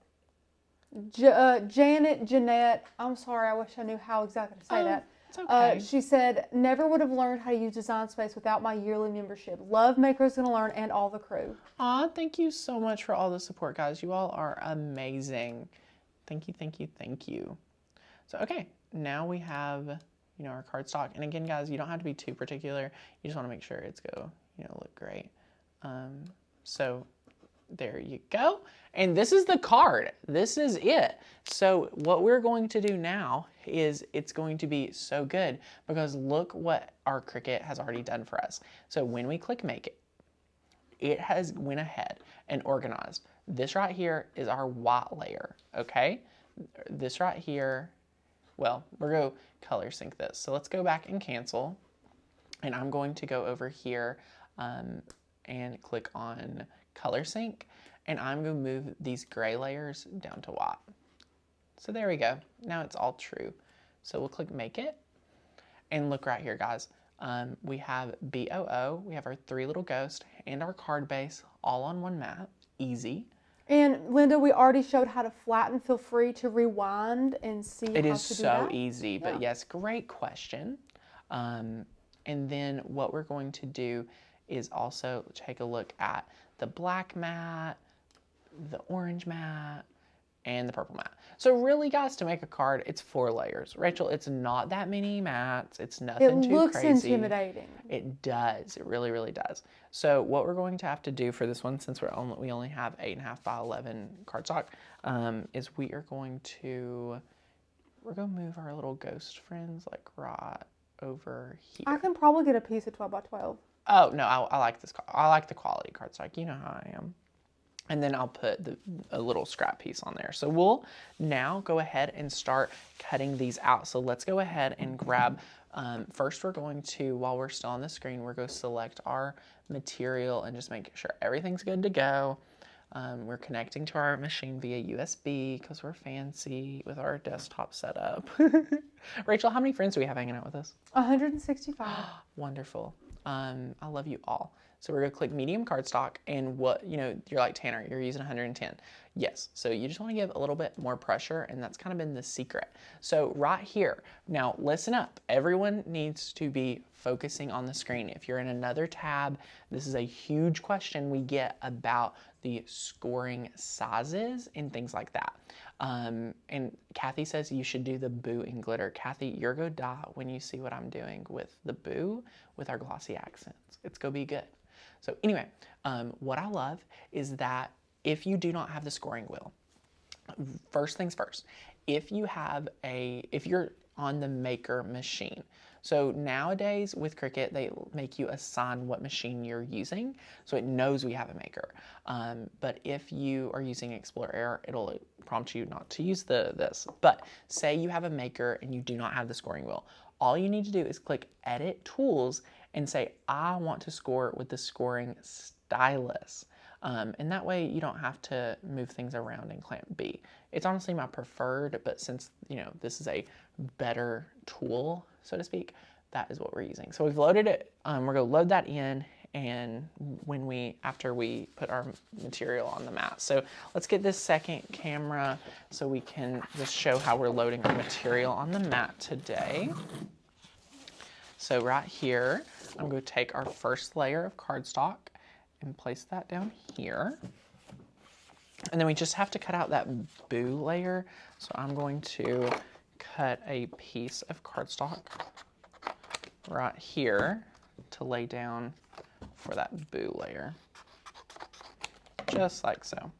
Jeanette, I'm sorry, I wish I knew how exactly to say that. It's okay. She said, never would have learned how to use Design Space without my yearly membership. Love Maker's Gonna Learn and all the crew. Aw, thank you so much for all the support, guys. You all are amazing. Thank you, thank you, thank you. So, okay, now we have, you know, our cardstock. And again, guys, you don't have to be too particular. You just want to make sure it's go, you know, look great. So there you go. And this is the card. This is it. So what we're going to do now is it's going to be so good because look what our Cricut has already done for us. So when we click make it, it has went ahead and organized. This right here is our white layer, okay? This right here, well, we're going to color sync this. So let's go back and cancel. And I'm going to go over here and click on color sync. And I'm going to move these gray layers down to white. So there we go. Now it's all true. So we'll click make it. And look right here, guys. We have BOO, we have our three little ghosts, and our card base all on one mat. Easy. And Linda, we already showed how to flatten. Feel free to rewind and see how to do that. It is so easy, but yes, great question. And then what we're going to do is also take a look at the black mat, the orange mat, and the purple mat. So really, guys, to make a card, it's 4 layers. Rachel, it's not that many mats. It's nothing too crazy. It looks intimidating. It does. It really, really does. So what we're going to have to do for this one, since we only have 8.5 by 11 cardstock, is we're going to move our little ghost friends like right over here. I can probably get a piece of 12 by 12. Oh no, I like this. I like the quality cardstock. You know how I am. And then I'll put a little scrap piece on there. So we'll now go ahead and start cutting these out. So let's go ahead and grab, first we're going to, while we're still on the screen, we're going to select our material and just make sure everything's good to go. We're connecting to our machine via USB because we're fancy with our desktop setup. Rachel, how many friends do we have hanging out with us? 165. Wonderful. I love you all. So we're going to click medium cardstock, and what, you know, you're like, Tanner, you're using 110. Yes, so you just want to give a little bit more pressure, and that's kind of been the secret. So right here, now listen up. Everyone needs to be focusing on the screen. If you're in another tab, this is a huge question we get about the scoring sizes and things like that. And Kathy says you should do the boo and glitter. Kathy, you're going to die when you see what I'm doing with the boo with our glossy accents. It's going to be good. So anyway, what I love is that if you do not have the scoring wheel, first things first, if you're on the maker machine, so nowadays with Cricut, they make you assign what machine you're using, so it knows we have a maker. But if you are using Explorer Air, it'll prompt you not to use this. But say you have a maker and you do not have the scoring wheel. All you need to do is click Edit Tools and say, I want to score with the scoring stylus. And that way you don't have to move things around in clamp B. It's honestly my preferred, but since, you know, this is a better tool, so to speak, that is what we're using. So we've loaded it. We're going to load that in, and after we put our material on the mat. So let's get this second camera so we can just show how we're loading our material on the mat today. So right here, I'm going to take our first layer of cardstock and place that down here. And then we just have to cut out that boo layer. So I'm going to cut a piece of cardstock right here to lay down for that boo layer. Just like so.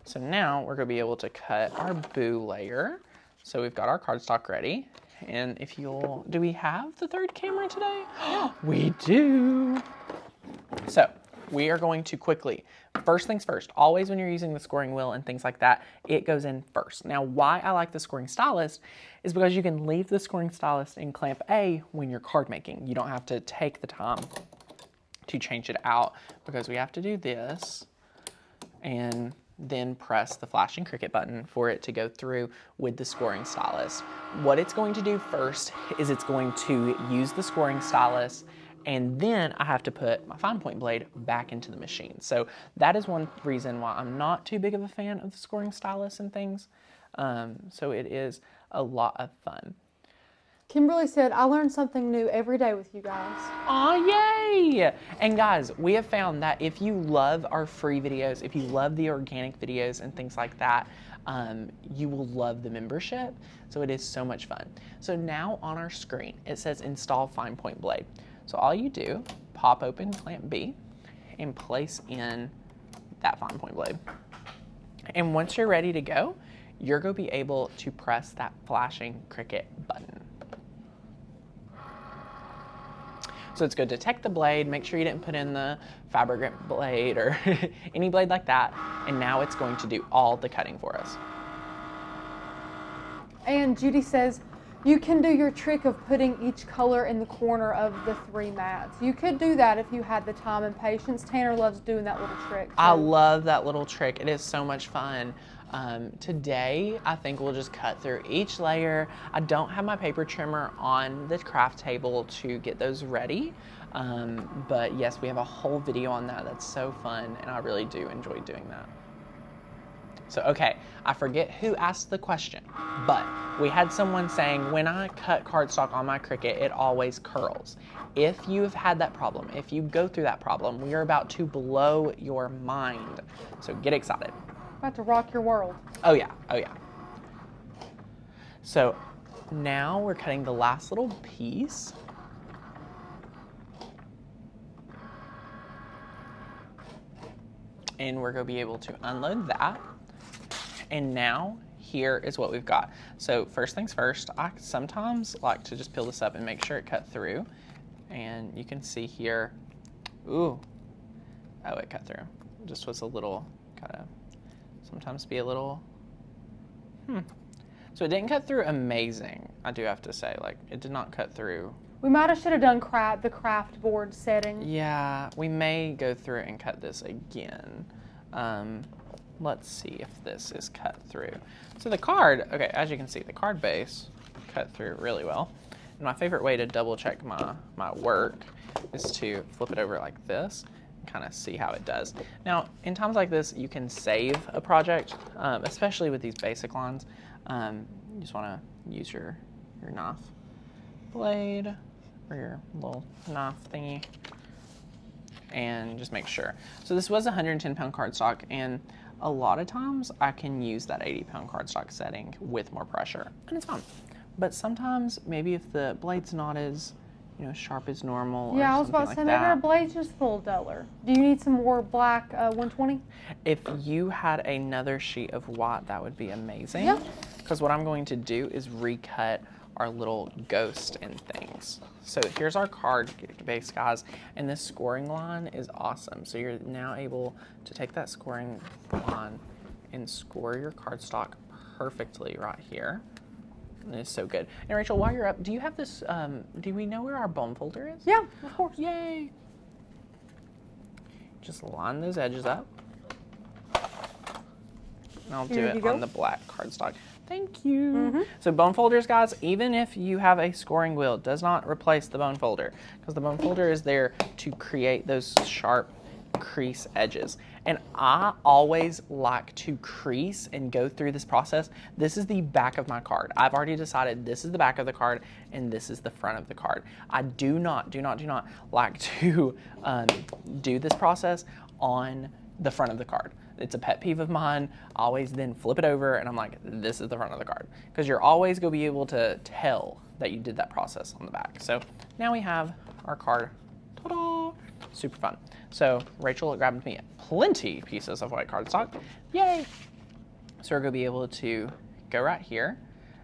So now we're going to be able to cut our boo layer. So we've got our cardstock ready. And if you'll, do we have the third camera today? We do. So we are going to quickly, first things first, always when you're using the scoring wheel and things like that, it goes in first. Now, why I like the scoring stylus is because you can leave the scoring stylus in clamp A when you're card making. You don't have to take the time to change it out because we have to do this and then press the flashing Cricut button for it to go through with the scoring stylus. What it's going to do first is it's going to use the scoring stylus, and then I have to put my fine point blade back into the machine. So that is one reason why I'm not too big of a fan of the scoring stylus and things. So it is a lot of fun. Kimberly said, I learned something new every day with you guys. Aw, yay! And guys, we have found that if you love our free videos, if you love the organic videos and things like that, you will love the membership. So it is so much fun. So now on our screen, it says install fine point blade. So all you do, pop open clamp B and place in that fine point blade. And once you're ready to go, you're going to be able to press that flashing Cricut button. So it's going to detect the blade, make sure you didn't put in the fabric grip blade or any blade like that, and now it's going to do all the cutting for us. And Judy says, you can do your trick of putting each color in the corner of the 3 mats. You could do that if you had the time and patience. Tanner loves doing that little trick. So. I love that little trick. It is so much fun. Today, I think we'll just cut through each layer. I don't have my paper trimmer on the craft table to get those ready. But yes, we have a whole video on that. That's so fun, and I really do enjoy doing that. So, okay, I forget who asked the question, but we had someone saying, when I cut cardstock on my Cricut, it always curls. If you have had that problem, if you go through that problem, we are about to blow your mind. So get excited. About to rock your world. Oh yeah, oh yeah. So now we're cutting the last little piece. And we're going to be able to unload that. And now here is what we've got. So first things first, I sometimes like to just peel this up and make sure it cut through. And you can see here, ooh, oh, it cut through. Just was a little, gotta sometimes be a little, So it didn't cut through amazing, I do have to say. Like, it did not cut through. We might have should have done the craft board setting. Yeah, we may go through and cut this again. Let's see if this is cut through. So the card, okay, as you can see, the card base cut through really well. And my favorite way to double check my work is to flip it over like this and kind of see how it does. Now, in times like this, you can save a project, especially with these basic lines. You just want to use your knife blade or your little knife thingy and just make sure. So this was 110-pound cardstock, and a lot of times I can use that 80-pound cardstock setting with more pressure, and it's fine. But sometimes maybe if the blade's not as sharp as normal, yeah, or I was about to say, like maybe our that. blade's just a little duller. Do you need some more black 120? If you had another sheet of white, that would be amazing. Yeah. Because what I'm going to do is recut our little ghost and things. So here's our card base, guys, and this scoring line is awesome. So you're now able to take that scoring line and score your cardstock perfectly right here. And it's so good. And Rachel, while you're up, do you have this, do we know where our bone folder is? Yeah, of course. Yay! Just line those edges up. And I'll do it on the black cardstock. Thank you. So bone folders, guys, even if you have a scoring wheel, it does not replace the bone folder, because the bone folder is there to create those sharp crease edges. And I always like to crease and go through this process. This is the back of my card. I've already decided this is the back of the card and this is the front of the card. I do not like to do this process on the front of the card. It's a pet peeve of mine. I always then flip it over and I'm like, this is the front of the card. Because you're always going to be able to tell that you did that process on the back. So now we have our card. Ta-da! Super fun. So Rachel grabbed me plenty pieces of white cardstock. Yay! So we're going to be able to go right here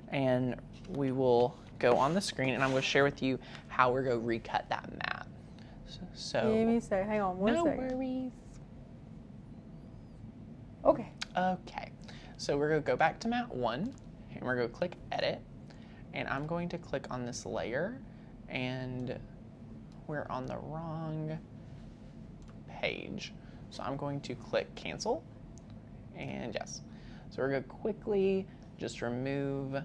and we will go on the screen and I'm going to share with you how we're going to recut that mat. So Give me a second. Hang on one second. No worries. Okay. Okay. So we're going to go back to mat 1, and we're going to click edit, and I'm going to click on this layer, and we're on the wrong page. So I'm going to click cancel, and yes. So we're going to quickly just remove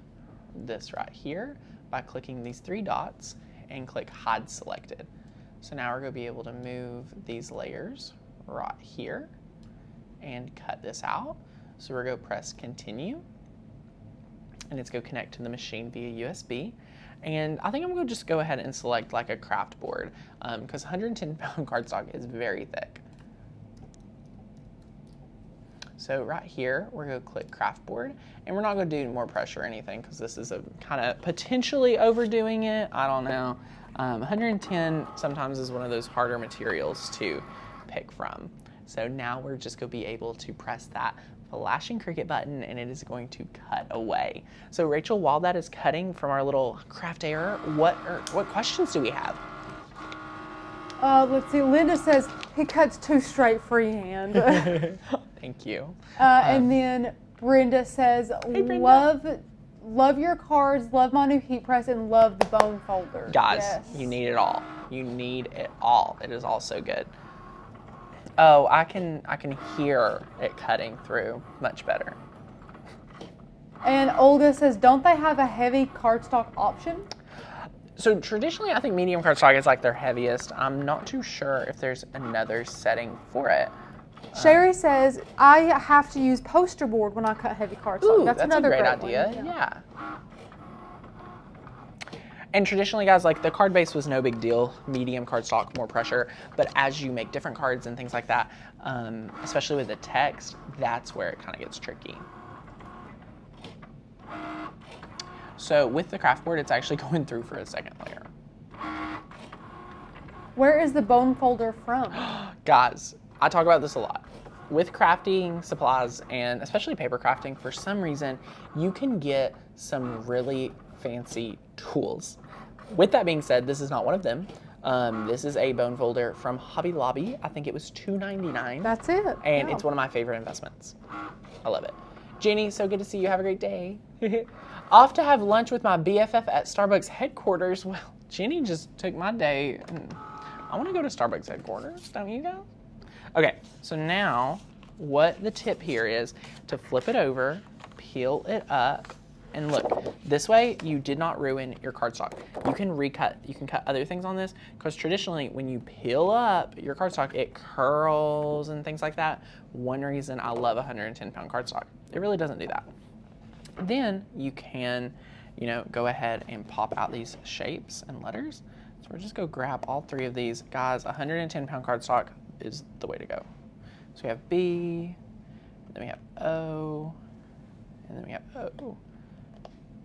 this right here by clicking these 3 dots and click hide selected. So now we're going to be able to move these layers right here and cut this out. So we're going to press continue, and it's going to connect to the machine via USB. And I think I'm going to just go ahead and select like a craft board because 110-pound cardstock is very thick. So right here, we're going to click craft board, and we're not going to do more pressure or anything because this is a kind of potentially overdoing it. I don't know. 110 sometimes is one of those harder materials to pick from. So now we're just going to be able to press that flashing Cricut button, and it is going to cut away. So Rachel, while that is cutting from our little craft error, what questions do we have? Let's see. Linda says he cuts too straight freehand. Thank you. And then Brenda says, Hey, Brenda. love your cards, love my new heat press, and love the bone folder. Guys, yes. You need it all. You need it all. It is all so good. Oh, I can hear it cutting through much better. And Olga says, don't they have a heavy cardstock option? So traditionally, I think medium cardstock is like their heaviest. I'm not too sure if there's another setting for it. Sherry says, I have to use poster board when I cut heavy cardstock. Ooh, that's that's another a great great idea. one. Yeah. And traditionally, guys, like the card base was no big deal. Medium cardstock, more pressure. But as you make different cards and things like that, especially with the text, that's where it kind of gets tricky. So with the craft board, it's actually going through for a second layer. Where is the bone folder from? Guys, I talk about this a lot. With crafting supplies, and especially paper crafting, for some reason, you can get some really fancy tools. With that being said, this is not one of them. This is a bone folder from Hobby Lobby. I think it was $2.99. That's it. And yeah. it's one of my favorite investments. I love it. Jenny, so good to see you. Have a great day. Off to have lunch with my BFF at Starbucks headquarters. Well, Jenny just took my day. I want to go to Starbucks headquarters, don't you guys? Okay, so now what the tip here is to flip it over, peel it up, and look, this way you did not ruin your cardstock. You can recut, you can cut other things on this, because traditionally when you peel up your cardstock, it curls and things like that. One reason I love 110-pound cardstock. It really doesn't do that. Then you can, go ahead and pop out these shapes and letters. So we're just go grab all 3 of these. Guys, 110-pound cardstock is the way to go. So we have B, then we have O, and then we have O.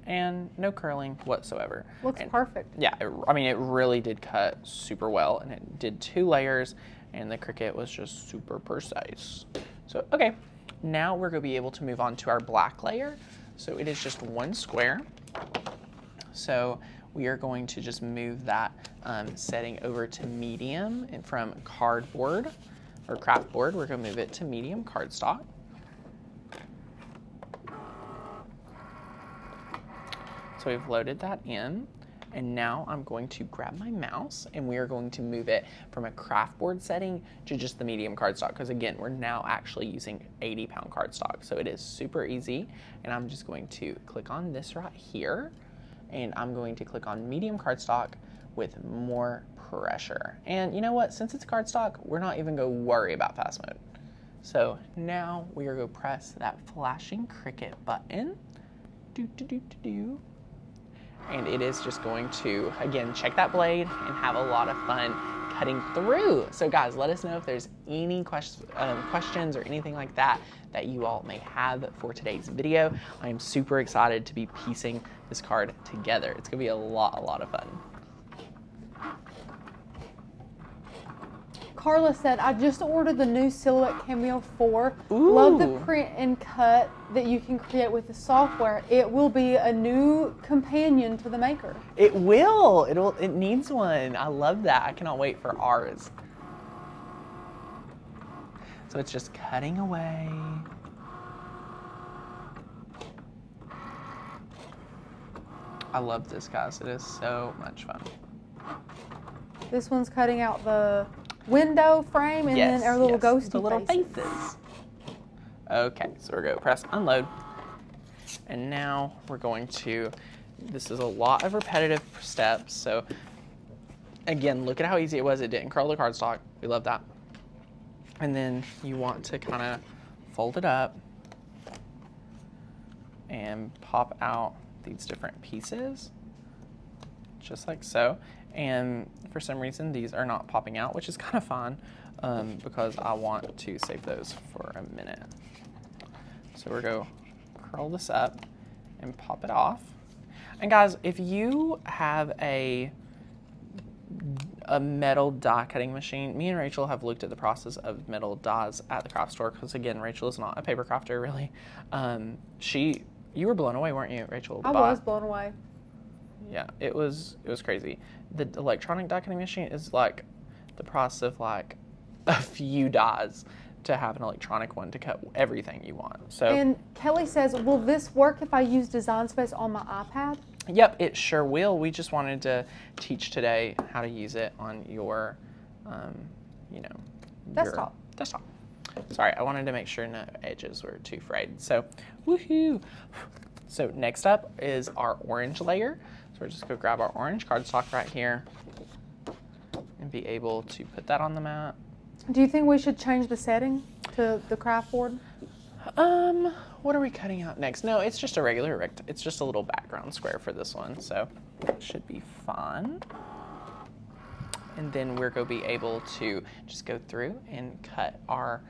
And no curling whatsoever. Looks perfect. Yeah, it really did cut super well, and it did 2 layers, and the Cricut was just super precise. So, okay, now we're going to be able to move on to our black layer. So it is just 1 square. So we are going to just move that setting over to medium, and from cardboard or craft board, we're going to move it to medium cardstock. So we've loaded that in, and now I'm going to grab my mouse, and we are going to move it from a craft board setting to just the medium cardstock, because again, we're now actually using 80-pound cardstock. So it is super easy, and I'm just going to click on this right here, and I'm going to click on medium cardstock with more pressure. And you know what? Since it's cardstock, we're not even going to worry about fast mode. So now we are going to press that flashing Cricut button. And it is just going to, again, check that blade and have a lot of fun cutting through. So guys, let us know if there's any questions or anything like that that you all may have for today's video. I am super excited to be piecing this card together. It's gonna be a lot of fun. Carla said, I just ordered the new Silhouette Cameo 4. Ooh. Love the print and cut that you can create with the software. It will be a new companion to the maker. It will. It needs one. I love that. I cannot wait for ours. So it's just cutting away. I love this, guys. It is so much fun. This one's cutting out the window frame and then our little ghosty the little faces. Okay, so we're going to press unload. And now we're going to, this is a lot of repetitive steps. So again, look at how easy it was. It didn't curl the cardstock. We love that. And then you want to kind of fold it up and pop out these different pieces, just like so. And for some reason, these are not popping out, which is kind of fun because I want to save those for a minute. So we're going to curl this up and pop it off. And guys, if you have a metal die cutting machine, me and Rachel have looked at the process of metal dies at the craft store because, again, Rachel is not a paper crafter, really. You were blown away, weren't you, Rachel? I was blown away. Yeah, it was crazy. The electronic die cutting machine is like the process of like a few dies to have an electronic one to cut everything you want. So. And Kelly says, will this work if I use Design Space on my iPad? Yep, it sure will. We just wanted to teach today how to use it on your, desktop. Desktop. Sorry, I wanted to make sure no edges were too frayed. So, woohoo! So next up is our orange layer. So we're just going to grab our orange cardstock right here and be able to put that on the mat. Do you think we should change the setting to the craft board? What are we cutting out next? No, it's just a regular it's just a little background square for this one, so it should be fun. And then we're going to be able to just go through and cut our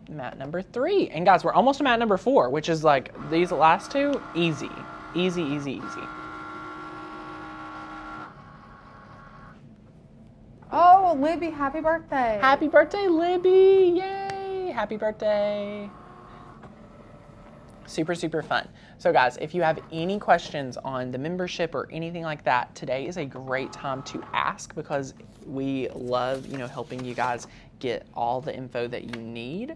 mat number 3. And guys, we're almost to mat number 4, which is like these last two, easy. Easy, easy, easy. Oh, Libby, happy birthday. Happy birthday, Libby. Yay. Happy birthday. Super, super fun. So guys, if you have any questions on the membership or anything like that, today is a great time to ask because we love, helping you guys get all the info that you need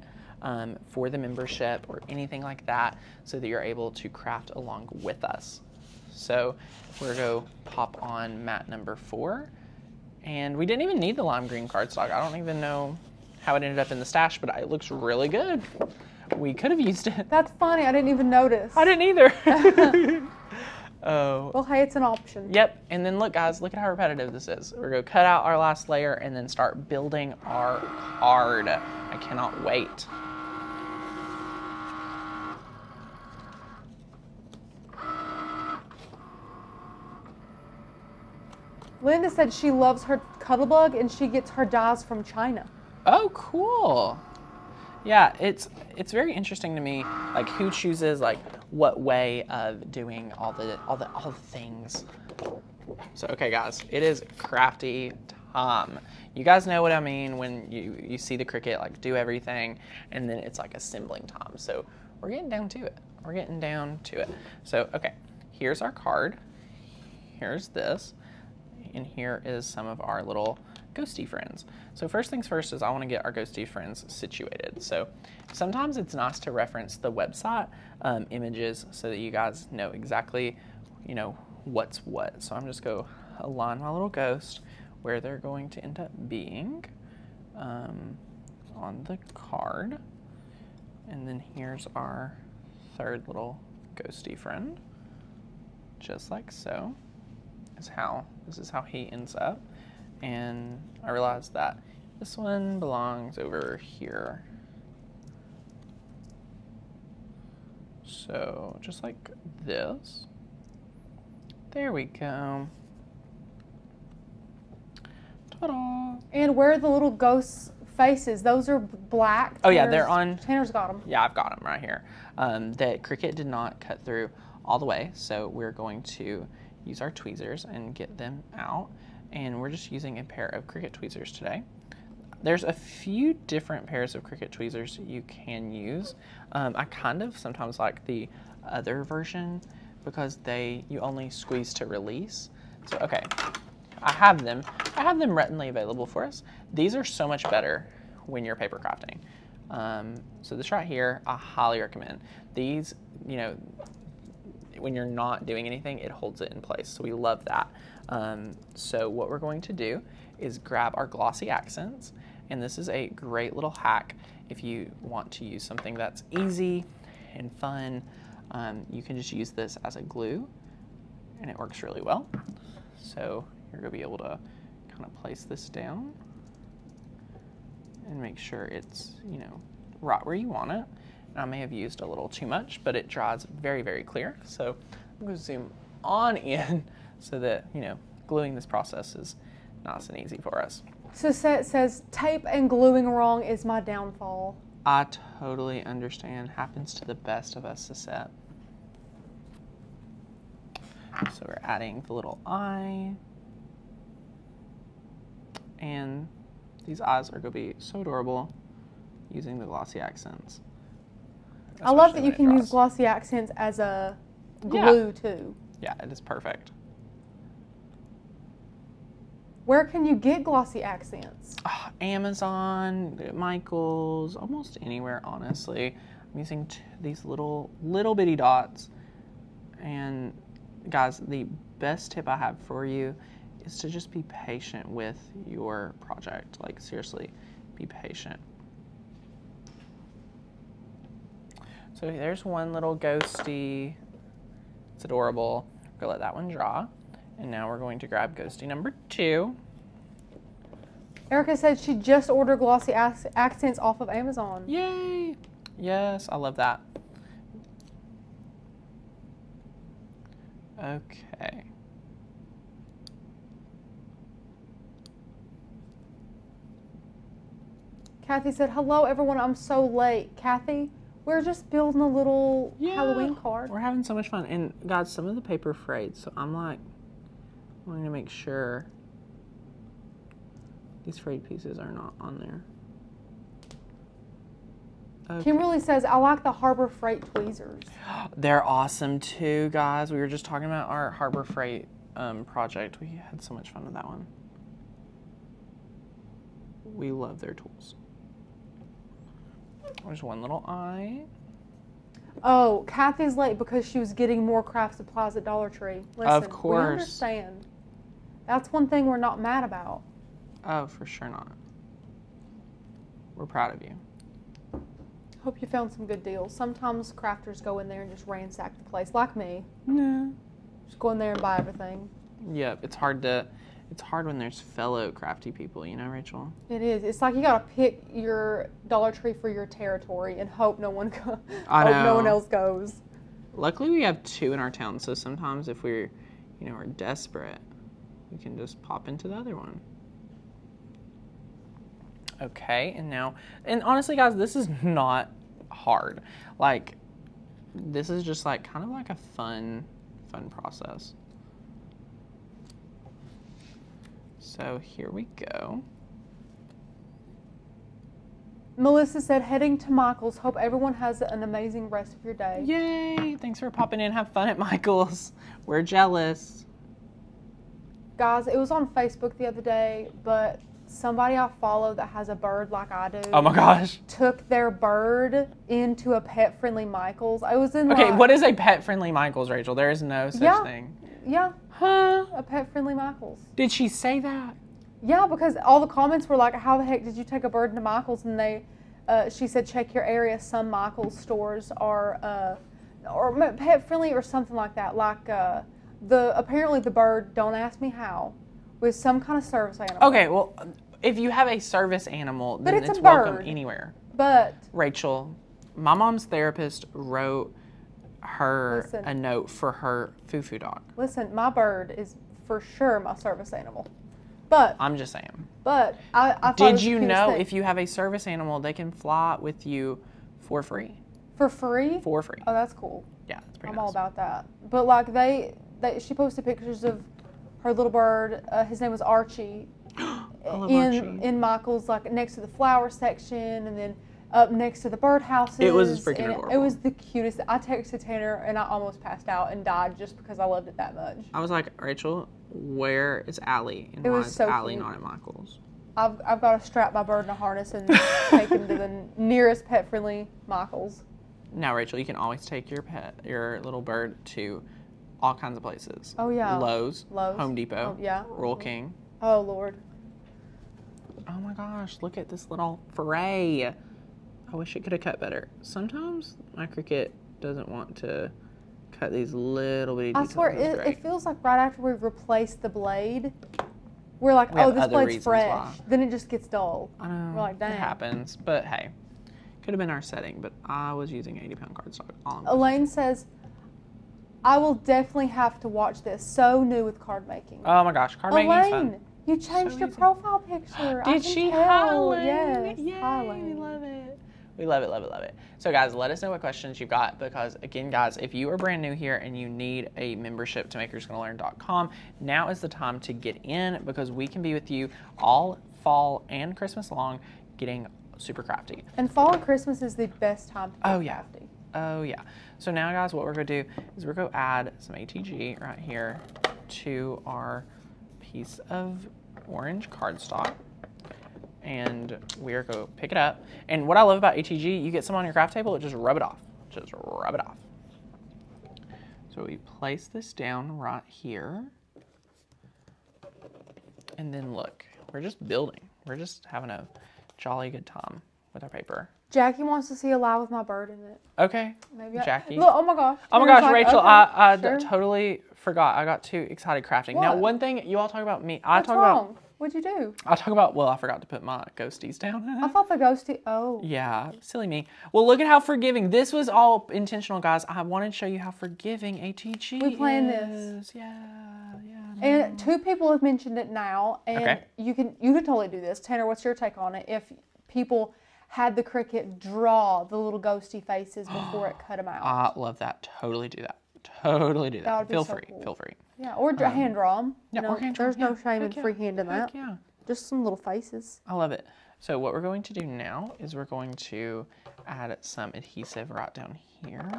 for the membership or anything like that so that you're able to craft along with us. So we're going to pop on mat number 4. And we didn't even need the lime green cardstock. I don't even know how it ended up in the stash, but it looks really good. We could have used it. That's funny. I didn't even notice. I didn't either. Oh. Well, hey, it's an option. Yep. And then look, guys, look at how repetitive this is. We're going to cut out our last layer and then start building our card. I cannot wait. Linda said she loves her Cuttlebug and she gets her dies from China. Oh, cool. Yeah, it's very interesting to me, like who chooses like what way of doing all the things. So okay, guys, it is crafty time. You guys know what I mean when you see the Cricut like do everything, and then it's like assembling time. So we're getting down to it. We're getting down to it. So okay, here's our card. Here's this. And here is some of our little ghosty friends. So first things first is I want to get our ghosty friends situated. So sometimes it's nice to reference the website images so that you guys know exactly, what's what. So I'm just going to align my little ghost where they're going to end up being on the card. And then here's our third little ghosty friend, just like so. This is how he ends up. And I realized that this one belongs over here. So just like this. There we go. Ta-da! And where are the little ghost faces? Those are black. Oh yeah, they're on. Tanner's got them. Yeah, I've got them right here. That Cricut did not cut through all the way, so we're going to use our tweezers and get them out. And we're just using a pair of Cricut tweezers today. There's a few different pairs of Cricut tweezers you can use. I kind of sometimes like the other version because you only squeeze to release. So, okay, I have them readily available for us. These are so much better when you're paper crafting. So this right here, I highly recommend. These, you know, when you're not doing anything, it holds it in place. So we love that. So what we're going to do is grab our Glossy Accents, and this is a great little hack if you want to use something that's easy and fun. You can just use this as a glue, and it works really well. So you're going to be able to kind of place this down and make sure it's, you know, right where you want it. And I may have used a little too much, but it dries very, very clear. So I'm going to zoom on in so that, you know, gluing this process is nice and easy for us. So it says, tape and gluing wrong is my downfall. I totally understand. Happens to the best of us, Sisette. So we're adding the little eye. And these eyes are going to be so adorable using the Glossy Accents. I love that you can use Glossy Accents as a glue too. Yeah, it is perfect. Where can you get Glossy Accents? Amazon, Michael's, almost anywhere, honestly. I'm using these little bitty dots. And guys, the best tip I have for you is to just be patient with your project. Like, seriously, be patient. So there's one little ghosty. It's adorable. We're gonna let that one dry. And now we're going to grab ghosty number 2. Erica said she just ordered Glossy Accents off of Amazon. Yay! Yes, I love that. Okay. Kathy said, hello everyone, I'm so late. Kathy, we're just building a little Halloween card. We're having so much fun. And guys, some of the paper frayed, so I'm like wanting to make sure these frayed pieces are not on there. Okay. Kimberly says, I like the Harbor Freight tweezers. They're awesome too, guys. We were just talking about our Harbor Freight project. We had so much fun with that one. We love their tools. There's one little eye. Oh, Kathy's late because she was getting more craft supplies at Dollar Tree. Listen, of course. We understand. That's one thing we're not mad about. Oh, for sure not. We're proud of you. Hope you found some good deals. Sometimes crafters go in there and just ransack the place, like me. No. Just go in there and buy everything. Yep, it's hard when there's fellow crafty people, you know, Rachel? It is. It's like you gotta pick your Dollar Tree for your territory and hope no one else goes. Luckily, we have 2 in our town, so sometimes if we're, you know, we're desperate, we can just pop into the other one. Okay, and honestly, guys, this is not hard. Like, this is just like kind of like a fun process. So here we go. Melissa said, heading to Michael's. Hope everyone has an amazing rest of your day. Yay! Thanks for popping in. Have fun at Michael's. We're jealous. Guys, it was on Facebook the other day, but somebody I follow that has a bird like I do. Oh my gosh. Took their bird into a pet-friendly Michael's. I was in Okay, what is a pet-friendly Michael's, Rachel? There is no such thing. Yeah. Huh? A pet-friendly Michael's. Did she say that? Yeah, because all the comments were like, how the heck did you take a bird into Michael's? And she said, check your area. Some Michael's stores are or pet-friendly or something like that. Like apparently the bird, don't ask me how, was some kind of service animal. Okay, well, if you have a service animal, then it's it's a welcome bird. anywhere. But Rachel, my mom's therapist wrote her a note for her foo-foo dog. Listen, my bird is for sure my service animal. But I'm just saying. But I thought did you know if you have a service animal, they can fly with you for free? For free? For free. Oh, that's cool. Yeah, that's pretty I'm nice. all about that. But like she posted pictures of her little bird. His name was Archie. in Michael's, like next to the flower section, and then up next to the birdhouses. It was freaking adorable. It was the cutest. I texted Tanner and I almost passed out and died just because I loved it that much. I was like, Rachel, where is Allie? And why is Allie not at Michael's? I've got to strap my bird in a harness and take him to the nearest pet-friendly Michael's. Now, Rachel, you can always take your little bird to all kinds of places. Oh, yeah. Lowe's. Home Depot. Oh, yeah. Royal King. Oh, Lord. Oh, my gosh. Look at this little fray. I wish it could have cut better. Sometimes my Cricut doesn't want to cut these little bitty details. I swear, it feels like right after we've replaced the blade, we're like, oh, this blade's fresh. Then it just gets dull. I know. We're like, dang. It happens. But, hey, could have been our setting. But I was using 80-pound cardstock. Elaine says, I will definitely have to watch this. So new with card making. Oh, my gosh. Card making is fun. Elaine, you changed your profile picture. Did she? Hi, Elaine. Yes. Yay, Hi, Elaine. we love it. We love it, love it, love it. So, guys, let us know what questions you've got because, again, guys, if you are brand new here and you need a membership to makersgonnalearn.com, now is the time to get in because we can be with you all fall and Christmas long getting super crafty. And fall and Christmas is the best time to get crafty. Oh, yeah. So now, guys, what we're going to do is we're going to add some ATG right here to our piece of orange cardstock. And we're going to pick it up. And what I love about ATG, you get some on your craft table, just rub it off. Just rub it off. So we place this down right here. And then look, we're just building. We're just having a jolly good time with our paper. Jackie wants to see a live with my bird in it. Okay, maybe Jackie. Look, oh my gosh. Oh my gosh, Rachel, okay, I sure. totally forgot. I got too excited crafting. What? Now, one thing, you all talk about me. What's wrong? What'd you do? I talk about, well, I forgot to put my ghosties down. I thought the ghosty, oh. Yeah, silly me. Well, look at how forgiving. This was all intentional, guys. I wanted to show you how forgiving ATG We planned is. this. Yeah. And 2 people have mentioned it now, and you could totally do this. Tanner, what's your take on it? If people had the Cricut draw the little ghosty faces before it cut them out. I love that. Totally do that. Totally do that. That would be Feel so free. cool. Feel free. Yeah, or hand draw them. Yeah, or hand draw There's them. no shame in freehanding that. Yeah. Just some little faces. I love it. So what we're going to do now is we're going to add some adhesive right down here.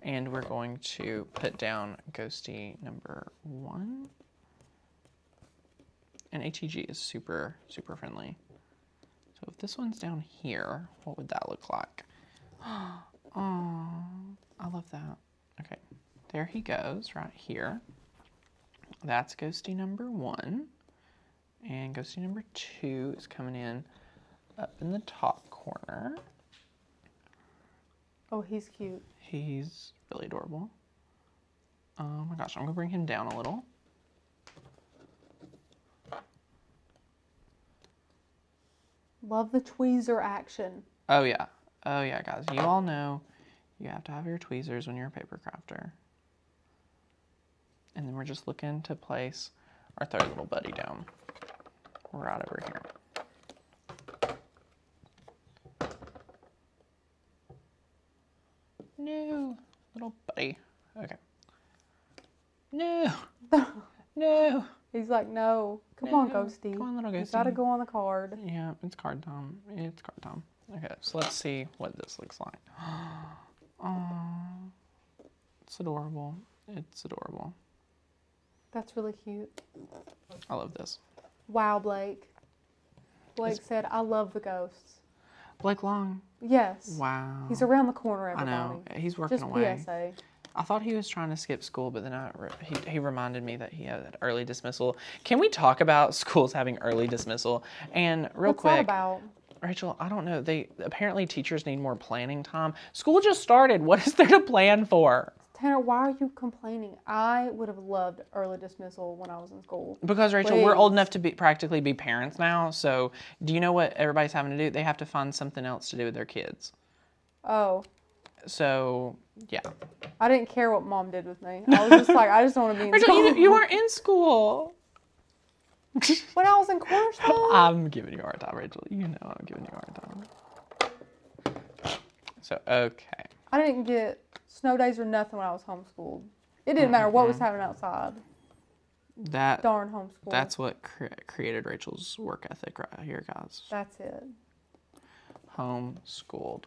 And we're going to put down ghosty number 1. And ATG is super, super friendly. So if this one's down here, what would that look like? Oh, I love that. Okay, there he goes right here. That's ghosty number 1. And ghosty number 2 is coming in up in the top corner. Oh, he's cute. He's really adorable. Oh my gosh, I'm gonna bring him down a little. Love the tweezer action. Oh yeah, guys. You all know you have to have your tweezers when you're a paper crafter. And then we're just looking to place our third little buddy down. Right over here. No, little buddy. Okay. No. No. He's like, no. Come on, Ghosty. Come on, little Ghosty. You gotta go on the card. Yeah, it's card time. It's card time. Okay, so let's see what this looks like. Oh, it's adorable. It's adorable. That's really cute. I love this. Wow, Blake. Blake said, I love the ghosts. Blake Long. Yes. Wow. He's around the corner, everybody. I know. He's working Just away. PSA. I thought he was trying to skip school, but then he reminded me that he had early dismissal. Can we talk about schools having early dismissal? And real quick, What's that about? Rachel, I don't know. Apparently teachers need more planning time. School just started. What is there to plan for? Tanner, why are you complaining? I would have loved early dismissal when I was in school. Because, Rachel, we're old enough to practically be parents now. So do you know what everybody's having to do? They have to find something else to do with their kids. Oh. So, yeah. I didn't care what Mom did with me. I was just like, I just don't want to be in school. Rachel, you weren't in school. When I was in cornerstone? I'm giving you a hard time, Rachel. You know I'm giving you a hard time. So, okay. I didn't get snow days or nothing when I was homeschooled. It didn't matter what was happening outside. darn homeschool. That's what created Rachel's work ethic right here, guys. That's it. Homeschooled.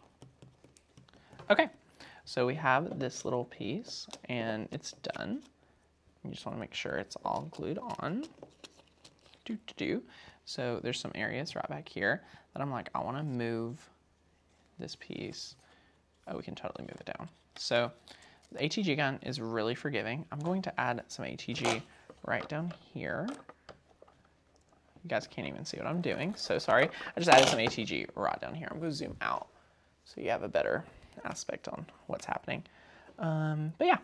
Okay, so we have this little piece, and it's done. You just want to make sure it's all glued on. So there's some areas right back here that I'm like, I want to move this piece. Oh, we can totally move it down. So the ATG gun is really forgiving. I'm going to add some ATG right down here. You guys can't even see what I'm doing, so sorry. I just added some ATG right down here. I'm going to zoom out so you have a better aspect on what's happening. But yeah.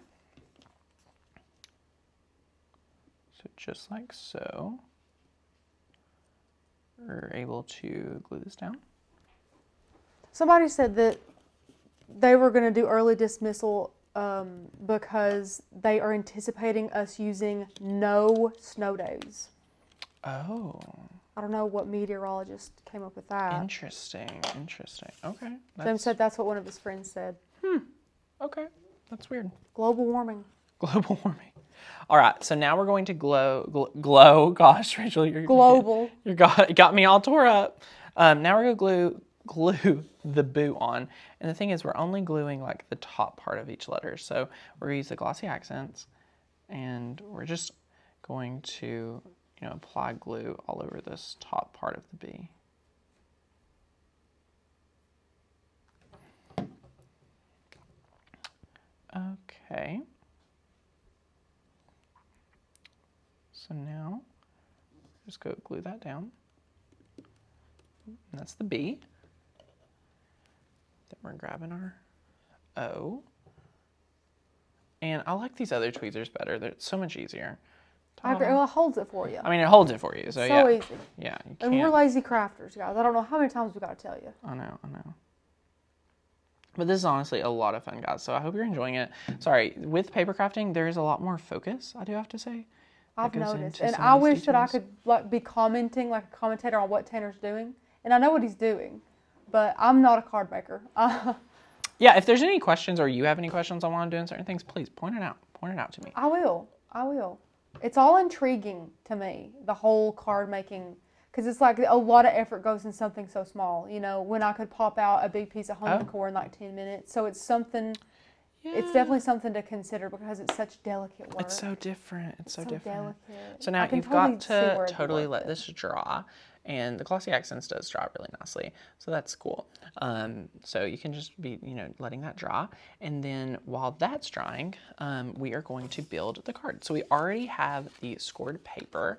So just like so, we're able to glue this down. Somebody said that they were going to do early dismissal because they are anticipating us using no snow days. Oh. I don't know what meteorologist came up with that. Interesting. Okay. Jim said that's what one of his friends said. Okay. That's weird. Global warming. Global warming. All right. So now we're going to glow. Gosh, Rachel, Global. You got me all tore up. Now we're going to glue the boot on. And the thing is, we're only gluing like the top part of each letter. So we're going to use the Glossy Accents, and we're just going to, apply glue all over this top part of the B. Okay. So now, just go glue that down. And that's the B. Then we're grabbing our O. And I like these other tweezers better. They're so much easier. I agree. Well, it holds it for you. I mean, it holds it for you. So yeah. Easy. Yeah. You and we're lazy crafters, guys. I don't know how many times we got to tell you. I know. But this is honestly a lot of fun, guys. So I hope you're enjoying it. Sorry, with paper crafting, there is a lot more focus, I do have to say. I've noticed. And I wish that I could be commenting like a commentator on what Tanner's doing. And I know what he's doing, but I'm not a card maker. Yeah, if there's any questions or you have any questions on why I'm doing certain things, please point it out. Point it out to me. I will. It's all intriguing to me, the whole card making, because it's like a lot of effort goes in something so small, when I could pop out a big piece of home decor in like 10 minutes. So it's something, it's definitely something to consider because it's such delicate work. It's so different. It's so different. Delicate. So now you've got to totally let this dry. And the Glossy Accents does dry really nicely, so that's cool. So you can just be, letting that dry. And then while that's drying, we are going to build the card. So we already have the scored paper.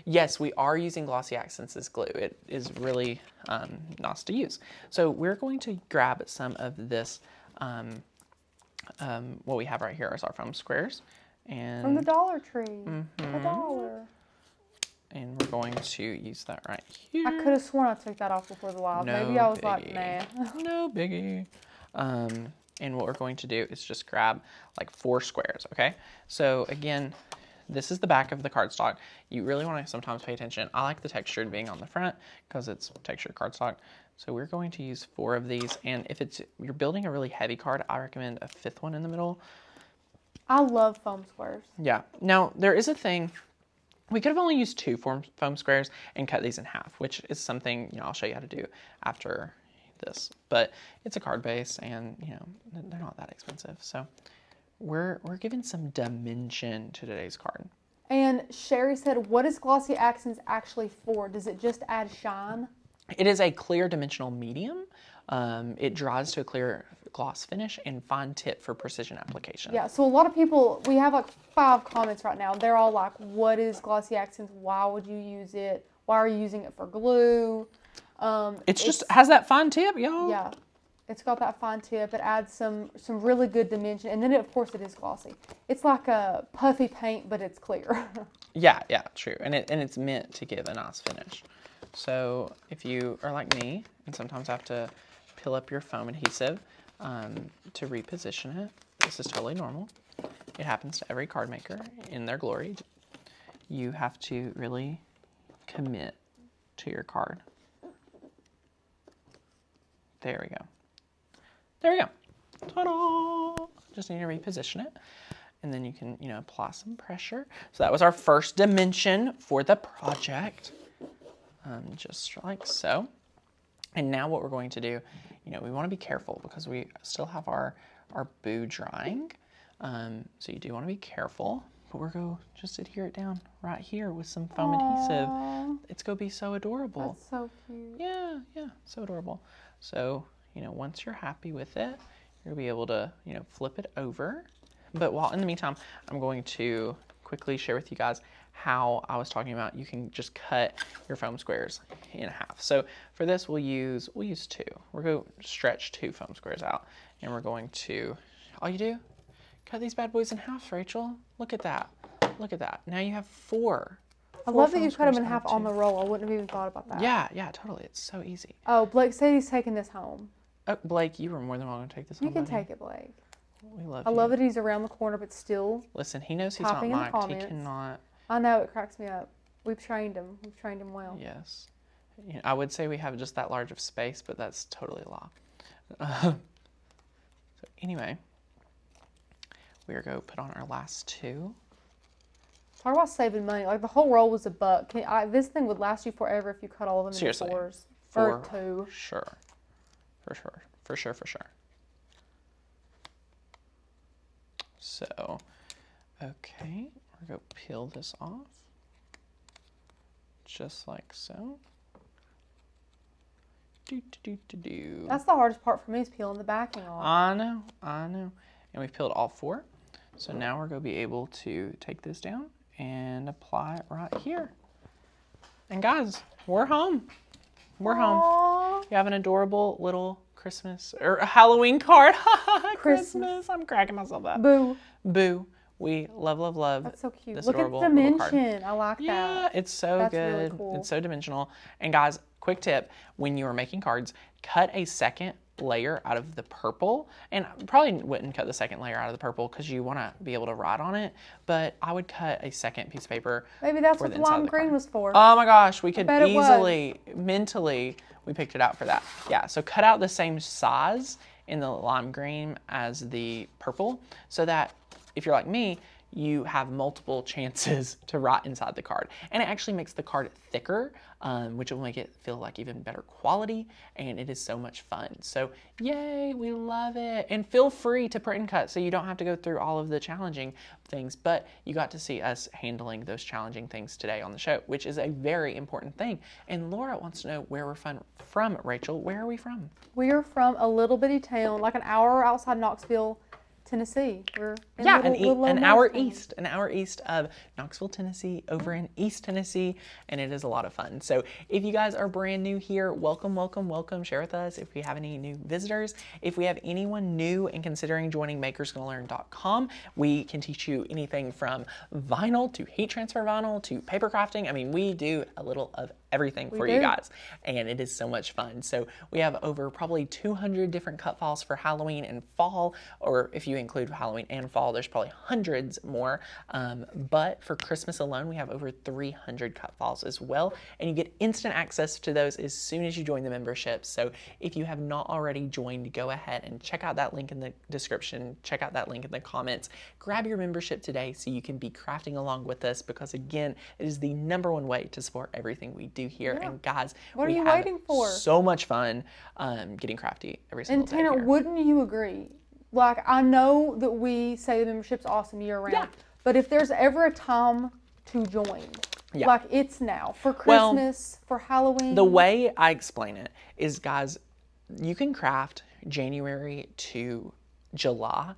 Yes, we are using Glossy Accents as glue. It is really nice to use. So we're going to grab some of this, what we have right here is our foam squares. And from the Dollar Tree. $1. And we're going to use that right here. I could have sworn I took that off before the live. Maybe I was like, nah. No biggie. And what we're going to do is just grab like 4 squares, okay? So again, this is the back of the cardstock. You really want to sometimes pay attention. I like the textured being on the front because it's textured cardstock. So we're going to use 4 of these. And if you're building a really heavy card, I recommend a 5th one in the middle. I love foam squares. Yeah. Now, there is a thing. We could have only used 2 foam squares and cut these in half, which is something, I'll show you how to do after this. But it's a card base and, they're not that expensive. So we're giving some dimension to today's card. And Sherry said, what is Glossy Accents actually for? Does it just add shine? It is a clear dimensional medium. It dries to a clear gloss finish and fine tip for precision application. Yeah, so a lot of people, we have like 5 comments right now. They're all like, what is Glossy Accents? Why would you use it? Why are you using it for glue? It's just has that fine tip, y'all. Yeah, it's got that fine tip. It adds some really good dimension. And then, of course, it is glossy. It's like a puffy paint, but it's clear. Yeah, true. And it's meant to give a nice finish. So if you are like me and sometimes have to peel up your foam adhesive to reposition it, this is totally normal. It happens to every card maker in their glory. You have to really commit to your card. There we go. Ta-da! Just need to reposition it. and then you can, apply some pressure. So that was our first dimension for the project, just like so. And now what we're going to do, we want to be careful because we still have our boo drying. So you do want to be careful, but we're going to just adhere it down right here with some foam adhesive. It's going to be so adorable. That's so cute. Yeah, so adorable. So, once you're happy with it, you'll be able to, flip it over. But in the meantime, I'm going to quickly share with you guys how I was talking about you can just cut your foam squares in half. So for this, we'll use 2. We're going to stretch 2 foam squares out, and we're going to, all you do, cut these bad boys in half, Rachel. Look at that. Look at that. Now you have 4. I love that you cut them in half on the roll. I wouldn't have even thought about that. Yeah, totally. It's so easy. Oh, Blake said he's taking this home. Oh, Blake, you were more than welcome to take this home. You can take it, Blake. We love you. I love that he's around the corner, but still. Listen, he knows he's not mic'd. He cannot. I know, it cracks me up. We've trained him. We've trained him well. Yes. I would say we have just that large of space, but that's totally a lie. So anyway, we are going to put on our last 2. Talk about saving money. Like, the whole roll was $1. This thing would last you forever if you cut all of them Seriously, in 4s. For 2. Sure. For sure. So, okay, we're going to peel this off. Just like so. That's the hardest part for me, is peeling the backing off. I know. And we've peeled all 4. So now we're going to be able to take this down and apply it right here. And guys, we're home. We're home. You have an adorable little Christmas or Halloween card. Christmas. I'm cracking myself up. Boo. We love. That's so cute. This Look at the dimension. I like that. Yeah, it's so That's good. Really cool. It's so dimensional. And guys, quick tip, when you are making cards, cut a second layer out of the purple. And probably wouldn't cut the second layer out of the purple because you want to be able to write on it. But I would cut a second piece of paper. Maybe that's what the lime green was for. Oh my gosh, we could easily, mentally, we picked it out for that. Yeah, so cut out the same size in the lime green as the purple so that if you're like me, you have multiple chances to write inside the card. And it actually makes the card thicker, which will make it feel like even better quality, and it is so much fun. So yay, we love it. And feel free to print and cut so you don't have to go through all of the challenging things, but you got to see us handling those challenging things today on the show, which is a very important thing. And Laura wants to know where we're from. Rachel, where are we from? We are from a little bitty town, like an hour outside Knoxville, Tennessee. We're in an hour east of Knoxville, Tennessee, over in East Tennessee, and it is a lot of fun. So if you guys are brand new here, welcome. Share with us if we have any new visitors. If we have anyone new and considering joining makersgonnalearn.com, we can teach you anything from vinyl to heat transfer vinyl to paper crafting. I mean, we do a little of everything for you guys, and it is so much fun. So we have over probably 200 different cut files for Halloween and fall, or if you include Halloween and fall, there's probably hundreds more. But for Christmas alone, we have over 300 cut files as well, and you get instant access to those as soon as you join the membership. So if you have not already joined, go ahead and check out that link in the description, check out that link in the comments, grab your membership today so you can be crafting along with us, because again, it is the #1 way to support everything we do here. Yeah. And guys, what are you waiting for? So much fun getting crafty every single day. And Tanner, wouldn't you agree? Like, I know that we say the membership's awesome year round, but if there's ever a time to join, like, it's now. For Christmas, for Halloween. The way I explain it is, guys, you can craft January to July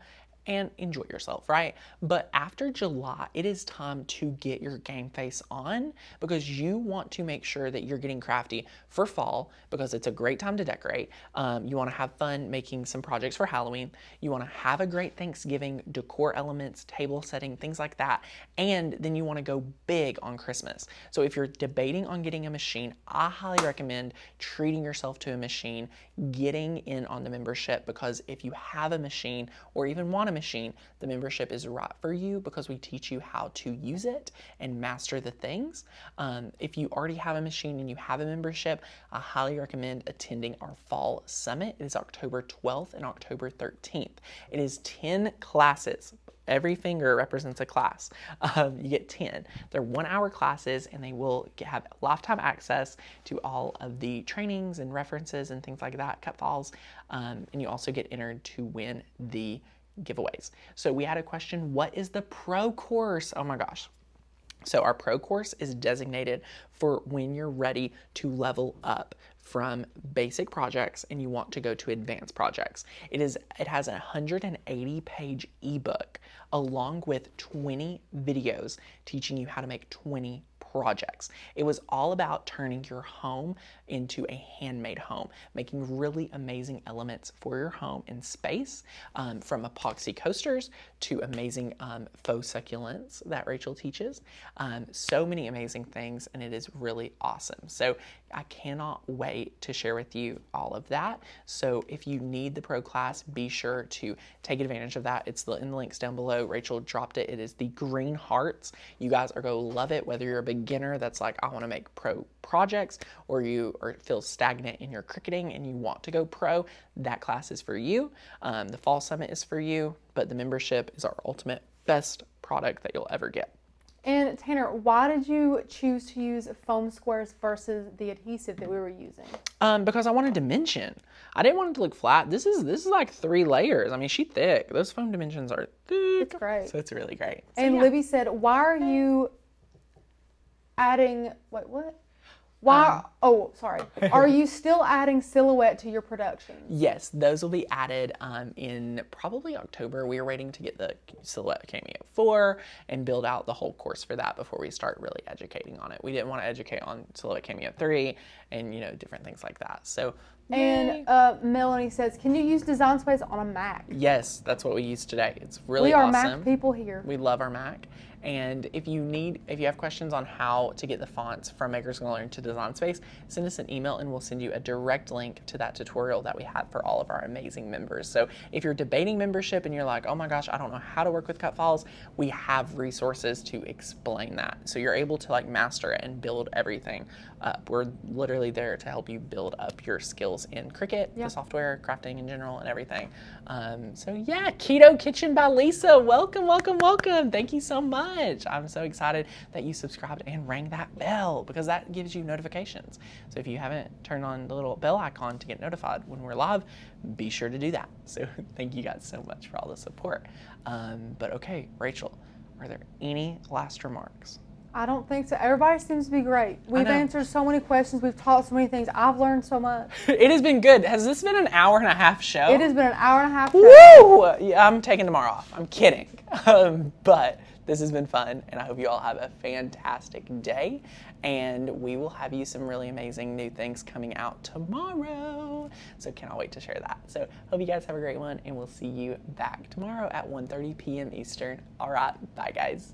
and enjoy yourself, right? But after July, it is time to get your game face on, because you want to make sure that you're getting crafty for fall, because it's a great time to decorate. You want to have fun making some projects for Halloween. You want to have a great Thanksgiving, decor elements, table setting, things like that. And then you want to go big on Christmas. So if you're debating on getting a machine, I highly recommend treating yourself to a machine, getting in on the membership, because if you have a machine or even want a machine, the membership is right for you, because we teach you how to use it and master the things. If you already have a machine and you have a membership, I highly recommend attending our fall summit. It is October 12th and October 13th. It is 10 classes. every finger represents a class. You get 10. They're 1-hour classes, and they will have lifetime access to all of the trainings and references and things like that, cut files, and you also get entered to win the giveaways. So we had a question, what is the pro course? Oh my gosh. So our pro course is designated for when you're ready to level up from basic projects and you want to go to advanced projects. It has a 180-page ebook along with 20 videos teaching you how to make 20 projects. It was all about turning your home into a handmade home, making really amazing elements for your home in space, from epoxy coasters to amazing faux succulents that Rachel teaches. So many amazing things, and it is really awesome. So I cannot wait to share with you all of that. So if you need the pro class, be sure to take advantage of that. It's in the links down below. Rachel dropped it. It is the green hearts. You guys are going to love it, whether you're a beginner that's like, I want to make pro projects, or you feel stagnant in your cricketing and you want to go pro. That class is for you. The fall summit is for you, but the membership is our ultimate best product that you'll ever get. And Tanner, why did you choose to use foam squares versus the adhesive that we were using? Because I wanted dimension. I didn't want it to look flat. This is like 3 layers. I mean, she's thick. Those foam dimensions are thick. It's great. So it's really great. And yeah. Libby said, why are you adding, wait, what? Why, oh, sorry. Are you still adding silhouette to your productions? Yes, those will be added in probably October. We are waiting to get the Silhouette Cameo 4 and build out the whole course for that before we start really educating on it. We didn't want to educate on Silhouette Cameo 3 and, different things like that. So, and Melanie says, can you use Design Space on a Mac? Yes, that's what we use today. It's really awesome. We are Mac people here. We love our Mac. And if you have questions on how to get the fonts from Makers Gonna Learn to Design Space, send us an email and we'll send you a direct link to that tutorial that we had for all of our amazing members. So if you're debating membership and you're like, oh my gosh, I don't know how to work with cut files, we have resources to explain that. So you're able to master it and build everything up. We're literally there to help you build up your skills in Cricut, the software, crafting in general, and everything. So yeah, Keto Kitchen by Lisa. Welcome, welcome, welcome. Thank you so much. I'm so excited that you subscribed and rang that bell because that gives you notifications. So if you haven't turned on the little bell icon to get notified when we're live, be sure to do that. So thank you guys so much for all the support. But okay, Rachel, are there any last remarks? I don't think so. Everybody seems to be great. We've answered so many questions. We've taught so many things. I've learned so much. It has been good. Has this been an hour-and-a-half show? It has been an hour-and-a-half show. Woo! Yeah, I'm taking tomorrow off. I'm kidding. But this has been fun, and I hope you all have a fantastic day, and we will have you some really amazing new things coming out tomorrow. So cannot wait to share that. So hope you guys have a great one, and we'll see you back tomorrow at 1:30 p.m. Eastern. All right, bye guys.